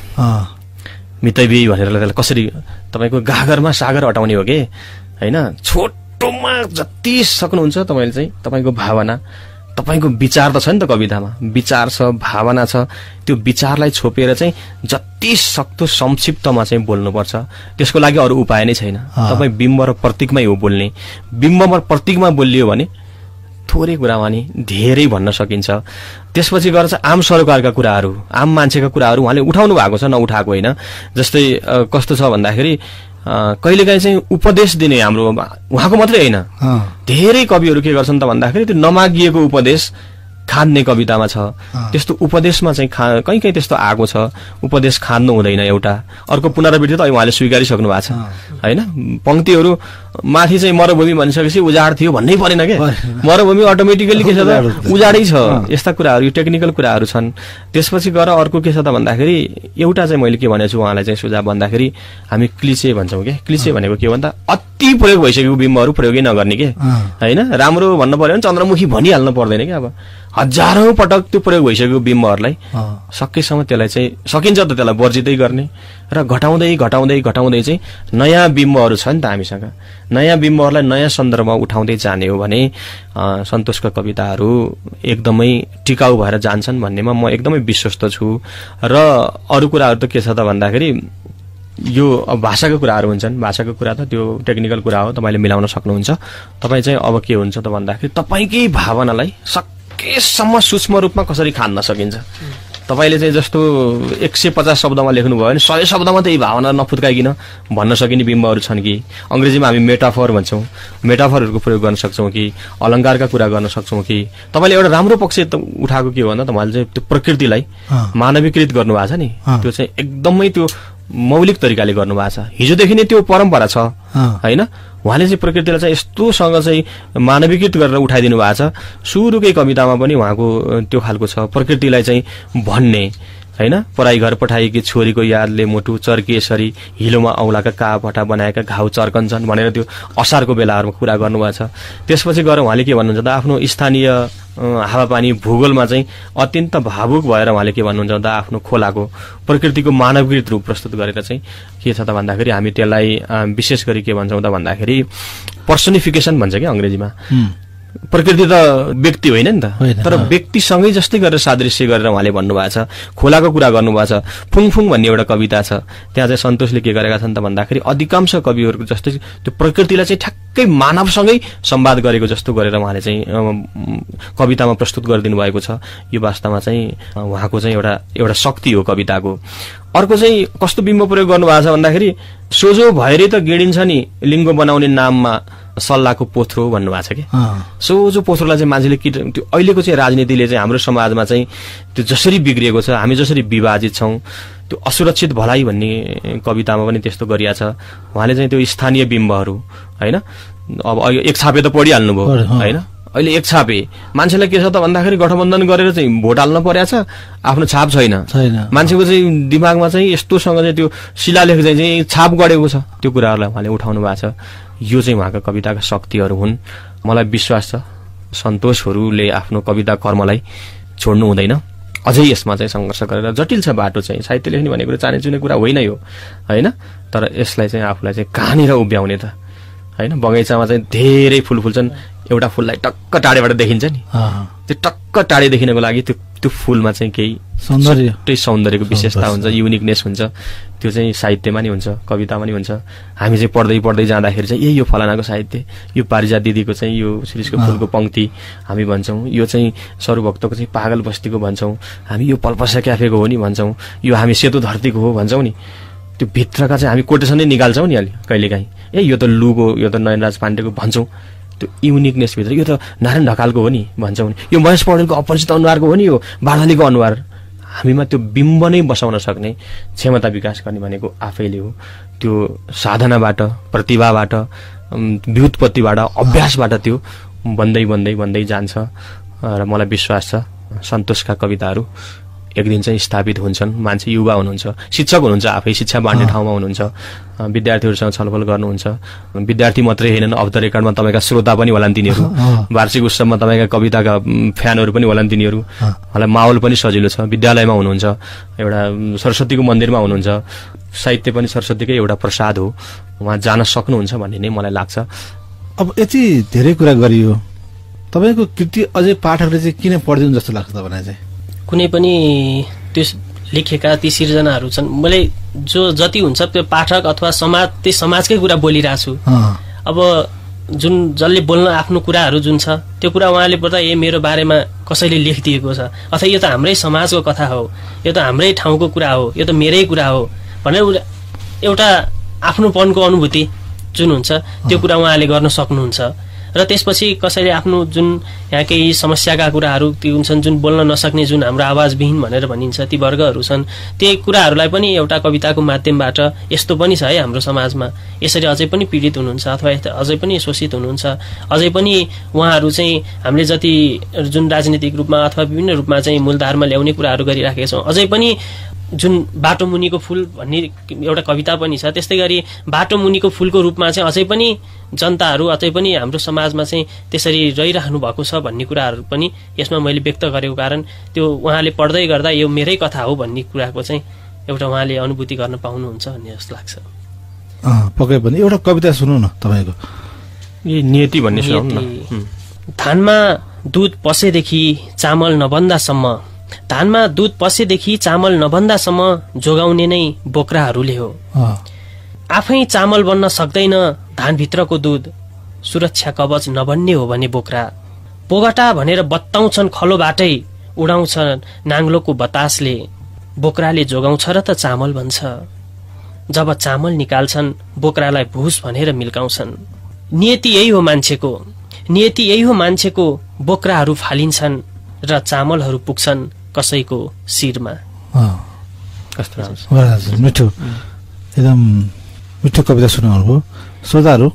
मितव्ययी भनेर त्यसलाई कसरी तपाईँको गागरमा सागर अटाउने हो के होइन। छोटोमा जति सक्नुहुन्छ तपाईँले चाहिँ तपाईँको भावना, तपाईको विचार त छ नि त कवितामा, विचार छ, भावना छ, त्यो विचारलाई छोपेर चाहिँ जति सक्दो संक्षिप्तमा चाहिँ बोल्नुपर्छ। त्यसको लागि अरू उपाय नै छैन। तपाईँ बिम्ब र प्रतीकमै हो बोल्ने। बिम्बमा प्रतीकमा बोलियो भने थोरै कुरामा नि धेरै भन्न सकिन्छ। त्यसपछि गएर चाहिँ आम सरोकारका कुराहरू, आम मान्छेका कुराहरू उहाँले उठाउनु भएको छ, नउठाएको होइन। जस्तै कस्तो छ भन्दाखेरि कहिलेकाहीँ चाहिँ उपदेश दिने हाम्रो उहाँको मात्रै होइन, धेरै कविहरू के गर्छन् त भन्दाखेरि त्यो नमागिएको उपदेश खान्ने कवितामा छ। त्यस्तो उपदेशमा चाहिँ कहीँ कहीँ त्यस्तो आएको छ। उपदेश खान्नु हुँदैन एउटा। अर्को पुनरावृत्ति त उहाँले स्वीकारिसक्नु भएको छ होइन। पंक्तिहरू माथि चाहिँ मरुभूमि भनिसकेपछि उजाड थियो भन्नै परेन के। मरुभूमि अटोमेटिकली के छ त उजाडै छ। यस्ता कुराहरू, यो टेक्निकल कुराहरू छन्। त्यसपछि गएर अर्को के छ त भन्दाखेरि एउटा चाहिँ मैले के भनेको छु उहाँलाई चाहिँ सुझाव भन्दाखेरि हामी क्लिचे भन्छौँ के। क्लिचे भनेको के भन्दा अति प्रयोग भइसकेको बिम्बहरू प्रयोगै नगर्ने के होइन। राम्रो भन्नु पर्यो भने चन्द्रमुखी भनिहाल्नु पर्दैन कि। अब हजारौं पटक त्यो प्रयोग भइसकेको बिम्बहरूलाई सकेसम्म त्यसलाई चाहिँ सकिन्छ त त्यसलाई वर्जितै गर्ने र घटाउँदै घटाउँदै घटाउँदै चाहिँ नयाँ बिम्बहरू छ नि त हामीसँग। नयाँ बिम्बहरूलाई नयाँ सन्दर्भमा उठाउँदै जाने हो भने सन्तोषका कविताहरू एकदमै टिकाउ भएर जान्छन् भन्नेमा म एकदमै विश्वस्त छु। र अरू कुराहरू त के छ त भन्दाखेरि यो अब भाषाका कुराहरू हुन्छन्। भाषाको कुरा त त्यो टेक्निकल कुरा हो, तपाईँले मिलाउन सक्नुहुन्छ। तपाईँ चाहिँ अब के हुन्छ त भन्दाखेरि तपाईँकै भावनालाई सकेसम्म सूक्ष्म रूपमा कसरी खान्न सकिन्छ। तपाईले चाहिँ जस्तो 150 शब्दमा लेख्नुभयो भने 100 शब्दमा त यी भावना नफुत्काइकिन भन्न सकिने बिम्बहरू छन् कि। अंग्रेजीमा हामी मेटाफर भन्छौँ, मेटाफरहरूको प्रयोग गर्न सक्छौँ कि, अलङ्कारका कुरा गर्न सक्छौँ कि। तपाईँले एउटा राम्रो पक्ष उठाएको के हो भन्दा तपाईँले चाहिँ त्यो प्रकृतिलाई मानवीकृत गर्नुभएको छ नि, त्यो चाहिँ एकदमै त्यो मौलिक तरिकाले गर्नुभएको छ। हिजोदेखि नै त्यो परम्परा छ होइन। उहाँले चाहिँ प्रकृतिलाई चाहिँ यस्तोसँग चाहिँ मानवीकृत गरेर उठाइदिनु भएको छ। सुरुकै कवितामा पनि उहाँको त्यो खालको छ, प्रकृतिलाई चाहिँ भन्ने होइन। पराई घर पठाएकी छोरीको यादले मुटु चर्किएसरी, हिलोमा औलाका काभटा बनाएका घाउ चर्कन्छन् भनेर त्यो असारको बेलाहरूमा कुरा गर्नुभएको छ। त्यसपछि गएर उहाँले के भन्नुहुन्छ त आफ्नो स्थानीय हावापानी भूगोलमा चाहिँ अत्यन्त भावुक भएर उहाँले के भन्नुहुन्छ त आफ्नो खोलाको प्रकृतिको मानवीकृत रूप प्रस्तुत गरेर चाहिँ के छ त भन्दाखेरि हामी त्यसलाई विशेष गरी के भन्छौँ त भन्दाखेरि पर्सनिफिकेसन भन्छ कि अंग्रेजीमा। प्रकृति त व्यक्ति होइन नि त, तर व्यक्तिसँगै जस्तै गरेर सादृश्य गरेर उहाँले भन्नुभएको छ। खोलाको कुरा गर्नुभएको छ। फुङफुङ भन्ने एउटा कविता छ, त्यहाँ चाहिँ सन्तोषले के गरेका छन् त भन्दाखेरि अधिकांश कविहरूको जस्तै त्यो प्रकृतिलाई चाहिँ ठ्याक्कै मानवसँगै संवाद गरेको जस्तो गरेर उहाँले चाहिँ कवितामा प्रस्तुत गरिदिनु भएको छ। यो वास्तवमा चाहिँ उहाँको चाहिँ एउटा शक्ति हो कविताको। अर्को चाहिँ कस्तो बिम्ब प्रयोग गर्नुभएको छ भन्दाखेरि सोझो भएरै त गिडिन्छ नि लिङ्गो बनाउने नाममा सल्लाहको पोथ्रो भन्नुभएको छ कि। सोझो पोथ्रोलाई चाहिँ मान्छेले त्यो अहिलेको चाहिँ राजनीतिले चाहिँ हाम्रो समाजमा चाहिँ त्यो जसरी बिग्रिएको छ, हामी जसरी विभाजित छौँ, त्यो असुरक्षित भलाइ भन्ने कवितामा पनि त्यस्तो गरिया छ। उहाँले चाहिँ त्यो स्थानीय बिम्बहरू होइन। अब एक छापे त पढिहाल्नुभयो होइन। अहिले एक छापे मान्छेलाई के छ त भन्दाखेरि गठबन्धन गरेर चाहिँ भोट हाल्न परेको छ, आफ्नो छाप छैन। मान्छेको चाहिँ दिमागमा चाहिँ यस्तोसँग चाहिँ त्यो शिलालेख चाहिँ छाप गढेको छ। त्यो कुराहरूलाई उहाँले उठाउनु भएको छ। यो चाहिँ उहाँका कविताका शक्तिहरू हुन्। मलाई विश्वास छ सन्तोषहरूले आफ्नो कविता कर्मलाई छोड्नु हुँदैन। अझै यसमा चाहिँ सङ्घर्ष गरेर, जटिल छ बाटो चाहिँ, साहित्य लेख्ने भनेको चाने चुने कुरा होइन यो होइन। तर यसलाई चाहिँ आफूलाई चाहिँ कहाँनिर उभ्याउने त होइन। बगैँचामा चाहिँ धेरै फुल फुल्छन्, एउटा फुललाई टक्क टाढेबाट देखिन्छ नि, त्यो टक्क टाढे देखिनको लागि त्यो फुलमा चाहिँ केही सौन्दर्यको विशेषता हुन्छ, युनिकनेस हुन्छ। त्यो चाहिँ साहित्यमा नि हुन्छ, कवितामा नि हुन्छ। हामी चाहिँ पढ्दै पढ्दै जाँदाखेरि चाहिँ यो फलानाको साहित्य, यो पारिजात दिदीको चाहिँ यो शिरीषको फुलको पंक्ति हामी भन्छौँ, यो चाहिँ सरुभक्तको चाहिँ पागल बस्तीको भन्छौँ, हामी यो पल्पसा क्याफेको हो नि भन्छौँ, यो हामी सेतो धरतीको हो भन्छौँ नि। त्यो भित्रका चाहिँ हामी कोटेसनै निकाल्छौँ नि अलि कहिलेकाहीँ, यो त लुको, यो त नयनराज पाण्डेको भन्छौँ, त्यो युनिकनेस भित्र यो त नारायण ढकालको हो नि भन्छौँ नि, यो महेश पौडेलको अपरिचित अनुहारको हो नि, यो बार्दलीको अनुहार। हामीमा त्यो बिम्ब नै बसाउन सक्ने क्षमता विकास गर्ने भनेको आफैले हो। त्यो साधनाबाट, प्रतिभाबाट, व्युत्पत्तिबाट, अभ्यासबाट त्यो बन्दै बन्दै बन्दै जान्छ। र मलाई विश्वास छ सन्तोषका कविताहरू एक दिन चाहिँ स्थापित हुन्छन्। मान्छे युवा हुनुहुन्छ, शिक्षक हुनुहुन्छ, आफै शिक्षा बाँड्ने ठाउँमा हुनुहुन्छ, विद्यार्थीहरूसँग छलफल गर्नुहुन्छ। विद्यार्थी मात्रै होइनन्, अफ द रेकर्डमा तपाईँका श्रोता पनि होलान् तिनीहरू, वार्षिक उत्सवमा तपाईँका कविताका फ्यानहरू पनि होलान् तिनीहरू। मलाई माहौल पनि सजिलो छ। विद्यालयमा हुनुहुन्छ, एउटा सरस्वतीको मन्दिरमा हुनुहुन्छ, साहित्य पनि सरस्वतीकै एउटा प्रसाद हो, उहाँ जान सक्नुहुन्छ भन्ने नै मलाई लाग्छ। अब यति धेरै कुरा गरियो, तपाईँको कृति अझै पाठकले चाहिँ किन पढिदिनु जस्तो लाग्छ तपाईँलाई चाहिँ? कुनै पनि त्यो लेखेका ती सिर्जनाहरू छन्, मैले जो जति हुन्छ त्यो पाठक अथवा समाज, त्यो समाजकै कुरा बोलिरहेको छु। अब जुन जसले बोल्न आफ्नो कुराहरू जुन छ त्यो कुरा उहाँले पढ्दा मेरो बारेमा कसैले लेखिदिएको छ, अथवा यो त हाम्रै समाजको कथा हो, यो त हाम्रै ठाउँको कुरा हो, यो त मेरै कुरा हो भनेर एउटा आफ्नोपनको अनुभूति जुन हुन्छ त्यो कुरा उहाँले गर्न सक्नुहुन्छ। र त्यसपछि कसैले आफ्नो जुन यहाँ केही समस्याका कुराहरू ती हुन्छन्, जुन बोल्न नसक्ने, जुन हाम्रो आवाजविहीन भनेर भनिन्छ, ती वर्गहरू छन्, ती कुराहरूलाई पनि एउटा कविताको माध्यमबाट यस्तो पनि छ है हाम्रो समाजमा, यसरी अझै पनि पीडित हुनुहुन्छ अथवा अझै पनि शोषित हुनुहुन्छ, अझै पनि उहाँहरू चाहिँ हामीले जति जुन राजनीतिक रूपमा अथवा विभिन्न रूपमा चाहिँ मूलधारमा ल्याउने कुराहरू गरिराखेका छौँ, अझै पनि जुन बाटो मुनिको फूल भन्ने एउटा कविता पनि छ, त्यस्तै गरी बाटो मुनिको फूलको रूपमा चाहिँ अझै पनि जनताहरू, अझै पनि हाम्रो समाजमा चाहिँ त्यसरी रहिरहनु भएको छ भन्ने कुराहरू पनि यसमा मैले व्यक्त गरेको कारण त्यो उहाँले पढ्दै गर्दा यो मेरै कथा हो भन्ने कुराको चाहिँ एउटा उहाँले अनुभूति गर्न पाउनुहुन्छ भन्ने जस्तो लाग्छ। पक्कै पनि एउटा कविता सुनौ न तपाईँको। यो नियति भन्ने सुनाउनु न। धानमा दुध पसेदेखि चामल नबन्दासम्म, धानमा दुध पसेदेखि चामल नबन्दासम्म जोगाउने नै बोक्राहरूले हो। आफै चामल बन्न सक्दैन धानभित्रको दुध, सुरक्षा कवच नबन्ने हो भने बोक्रा। पोगटा भनेर बत्ताउँछन् खलोबाटै, उडाउँछन् नाङ्लोको बतासले, बोक्राले जोगाउँछ र त चामल भन्छ। जब चामल निकाल्छन् बोक्रालाई भुस भनेर मिल्काउँछन्। नियति यही हो मान्छेको, नियति यही हो मान्छेको, बोक्राहरू फालिन्छन् र चामलहरू पुग्छन् कसैको शिरमा। मिठो, एकदम मिठो कविता सुनाउनु भयो। श्रोताहरू,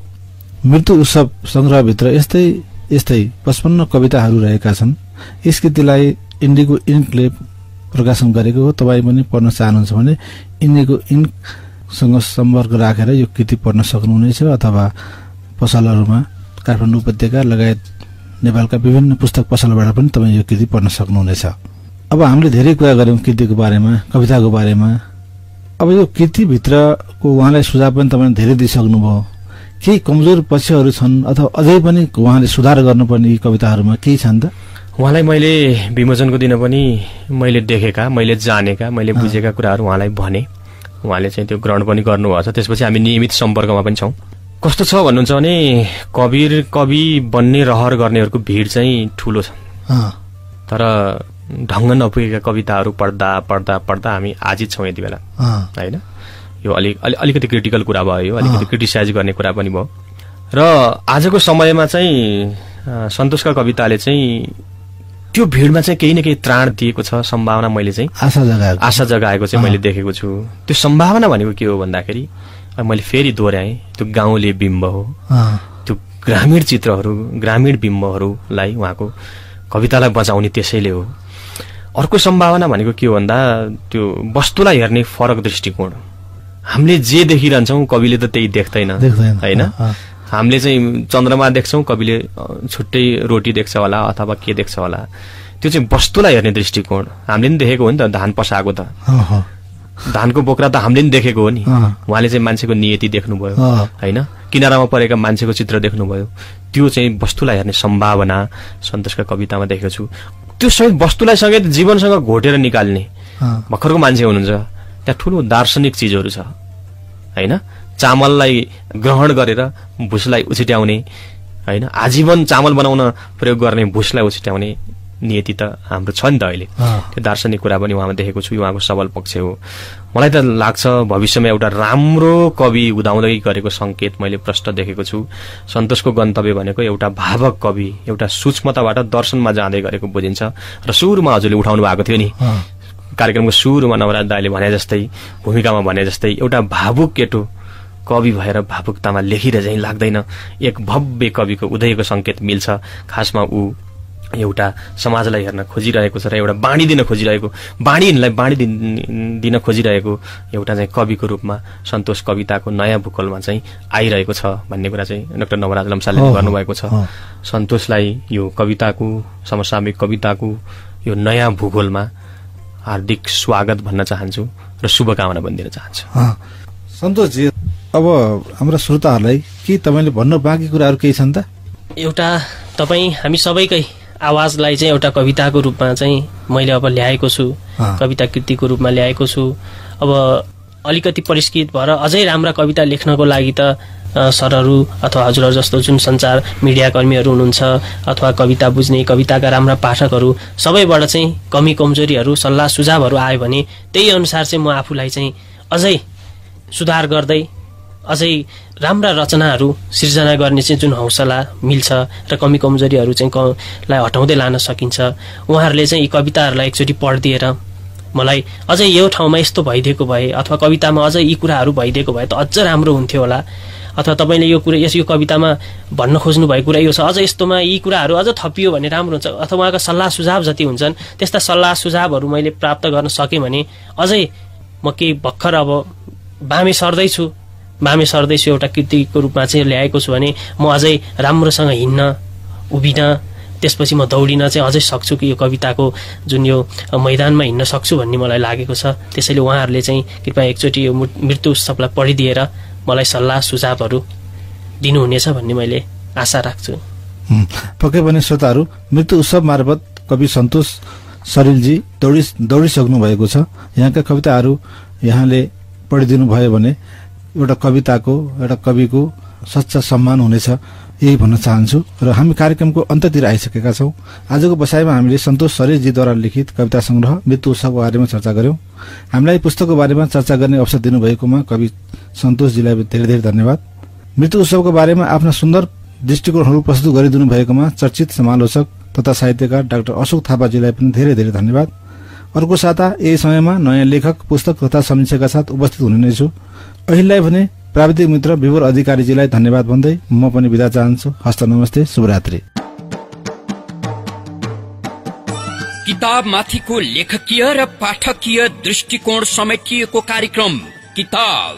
मृत्यु उत्सव संग्रहभित्र यस्तै यस्तै 55 कविताहरू रहेका छन्। यस कृतिलाई इन्डिगो इन्कले प्रकाशन गरेको हो। तपाईँ पनि पढ्न चाहनुहुन्छ भने इन्डिगो इन्कसँग सम्पर्क राखेर यो कृति पढ्न सक्नुहुनेछ, अथवा पसलहरूमा काठमाडौँ उपत्यका लगायत नेपालका विभिन्न पुस्तक पसलबाट पनि तपाईँ यो कृति पढ्न सक्नुहुनेछ। अब हामीले धेरै कुरा गऱ्यौँ कृतिको बारेमा, कविताको बारेमा। अब यो कृतिभित्रको उहाँलाई सुझाव पनि तपाईँले धेरै दिइसक्नुभयो। केही कमजोर पक्षहरू छन् अथवा अझै पनि उहाँले सुधार गर्नुपर्ने यी कविताहरूमा केही छन् त? उहाँलाई मैले विमोचनको दिन पनि मैले देखेका, मैले जानेका, मैले बुझेका कुराहरू उहाँलाई भने, उहाँले चाहिँ त्यो ग्रहण पनि गर्नुभएको छ। त्यसपछि हामी नियमित सम्पर्कमा पनि छौँ। कस्तो छ भन्नुहुन्छ भने कवि बन्ने रहर गर्नेहरूको भिड चाहिँ ठुलो छ, तर ढङ्ग नपुगेका कविताहरू पढ्दा पढ्दा पढ्दा हामी आजित छौँ यति बेला, होइन? यो अलिकति क्रिटिकल कुरा भयो, यो अलिकति क्रिटिसाइज गर्ने कुरा पनि भयो। र आजको समयमा चाहिँ सन्तोषका कविताले चाहिँ त्यो भिडमा चाहिँ केही न केही त्राण दिएको छ, सम्भावना मैले चाहिँ आशा जगाएको चाहिँ मैले देखेको छु। त्यो सम्भावना भनेको के हो भन्दाखेरि मैले फेरि दोहोऱ्याएँ, त्यो गाउँले बिम्ब हो, त्यो ग्रामीण चित्रहरू, ग्रामीण बिम्बहरूलाई उहाँको कवितालाई बचाउने त्यसैले हो। अर्को सम्भावना भनेको के हो भन्दा त्यो वस्तुलाई हेर्ने फरक दृष्टिकोण। हामीले जे देखिरहन्छौँ कविले त त्यही देख्दैन, होइन? हामीले चाहिँ चन्द्रमा देख्छौँ, कविले छुट्टै रोटी देख्छ होला अथवा के देख्छ होला। त्यो चाहिँ वस्तुलाई हेर्ने दृष्टिकोण। हामीले पनि देखेको हो नि त, धान पसाएको त, धानको बोक्रा त हामीले पनि देखेको हो नि। उहाँले चाहिँ मान्छेको नियति देख्नुभयो, होइन? किनारामा परेका मान्छेको चित्र देख्नुभयो। त्यो चाहिँ वस्तुलाई हेर्ने सम्भावना सन्तोषका कवितामा देखेको छु। त्यो सबै वस्तुलाई समेत जीवनसँग घोटेर निकाल्ने भर्खरको मान्छे हुनुहुन्छ। त्यहाँ ठुलो दार्शनिक चिजहरू छ, होइन? चामललाई ग्रहण गरेर भुसलाई उछिट्याउने, होइन? आजीवन चामल बनाउन प्रयोग गर्ने भुसलाई उछिट्याउने नियति त हाम्रो छ नि त अहिले। त्यो दार्शनिक कुरा पनि उहाँमा देखेको छु, उहाँको सबल पक्ष हो। मलाई त लाग्छ भविष्यमा एउटा राम्रो कवि उदाउँदै गरेको संकेत मैले प्रष्ट देखेको छु। सन्तोषको गन्तव्य भनेको एउटा भावक कवि, एउटा सूक्ष्मताबाट दर्शनमा जाँदै गरेको बुझिन्छ। र सुरुमा हजुरले उठाउनु भएको थियो नि कार्यक्रमको सुरुमा नवराज दाइले भने जस्तै, भूमिकामा भने जस्तै, एउटा भावुक केटो कवि भएर भावुकतामा लेखिरहे चाहिँ लाग्दैन। एक भव्य कविको उदयको संकेत मिल्छ। खासमा ऊ एउटा समाजलाई हेर्न खोजिरहेको छ र एउटा बाणी दिन खोजिरहेको, बाणीलाई बाणी दिन खोजिरहेको एउटा चाहिँ कविको रूपमा सन्तोष कविताको नयाँ भूगोलमा चाहिँ आइरहेको छ भन्ने कुरा चाहिँ डाक्टर नवराज लम्सालले गर्नुभएको छ। सन्तोषलाई यो कविताको, समसामयिक कविताको यो नयाँ भूगोलमा हार्दिक स्वागत भन्न चाहन्छु र शुभकामना पनि दिन चाहन्छु। सन्तोषजी, अब हाम्रा श्रोताहरूलाई के तपाईँले भन्नु बाँकी कुराहरू केही छन् त? एउटा हामी सबैकै आवाजलाई चाहिँ एउटा कविताको रूपमा चाहिँ मैले अब ल्याएको छु, कविता कृतिको रूपमा ल्याएको छु। अब अलिकति परिष्कृत भएर अझै राम्रा कविता लेख्नको लागि त सरहरू अथवा हजुरहरू जस्तो जुन सञ्चार मिडियाकर्मीहरू हुनुहुन्छ अथवा कविता बुझ्ने, कविताका राम्रा पाठकहरू सबैबाट चाहिँ कमी कमजोरीहरू सल्लाह सुझावहरू आयो भने त्यही अनुसार चाहिँ म आफूलाई चाहिँ अझै सुधार गर्दै अझै राम्रा रचनाहरू सिर्जना गर्ने चाहिँ जुन हौसला मिल्छ र कमी कमजोरीहरू चाहिँ लाई हटाउँदै लान सकिन्छ। उहाँहरूले चाहिँ यी कविताहरूलाई एकचोटि पढिदिएर मलाई अझै यो ठाउँमा यस्तो भइदिएको भए अथवा कवितामा अझै यी कुराहरू भइदिएको भए त अझ राम्रो हुन्थ्यो होला, अथवा तपाईँले यो कुरा यो कवितामा भन्न खोज्नु भएको कुरा यो छ, अझ यस्तोमा यी कुराहरू अझ थपियो भने राम्रो हुन्छ, अथवा उहाँका सल्लाह सुझाव जति हुन्छन् त्यस्ता सल्लाह सुझावहरू मैले प्राप्त गर्न सकेँ भने अझै म केही भर्खर अब बामे सर्दैछु एउटा कृतिको रूपमा चाहिँ ल्याएको छु भने म अझै राम्रोसँग हिँड्न, उभिन, त्यसपछि म दौडिन चाहिँ अझै सक्छु कि यो कविताको जुन यो मैदानमा हिँड्न सक्छु भन्ने मलाई लागेको छ। त्यसैले उहाँहरूले चाहिँ कृपया एकचोटि यो मृत्यु उत्सवलाई पढिदिएर मलाई सल्लाह सुझावहरू दिनुहुनेछ भन्ने मैले आशा राख्छु। पक्कै पनि श्रोताहरू, मृत्यु उत्सव मार्फत कवि सन्तोष सरिलजी दौडिसक्नु भएको छ। यहाँका कविताहरू यहाँले पढिदिनु भयो भने एउटा कविको सच्चा सम्मान हुनेछ, यही भन्न चाहन्छु। र हामी कार्यक्रमको अन्त्यतिर आइसकेका छौँ। आजको बसाइमा हामीले सन्तोष सरिलजीद्वारा लिखित कविता संग्रह मृत्यु उत्सवको बारेमा चर्चा गर्यौं। हामीलाई पुस्तकको बारेमा चर्चा गर्ने अवसर दिनुभएकोमा कवि सन्तोषजीलाई धेरै धेरै धन्यवाद। मृत्यु उत्सवको बारेमा आफ्ना सुन्दर दृष्टिकोणहरू प्रस्तुत गरिदिनु भएकोमा चर्चित समालोचक तथा साहित्यकार डाक्टर अशोक थापाजीलाई पनि धेरै धेरै धन्यवाद। अर्को साता यही समयमा नयाँ लेखक, पुस्तक तथा समीक्षाका साथ उपस्थित हुने नै छु। अहिलेलाई भने प्राविधिक मित्र विवर अधिकारीजीलाई धन्यवाद भन्दै म पनि बिदा चाहन्छु। हस्त नमस्ते, शुभरात्रि। किताबमाथिको लेखकीय र पाठकीय दृष्टिकोण समेटिएको कार्यक्रम किताब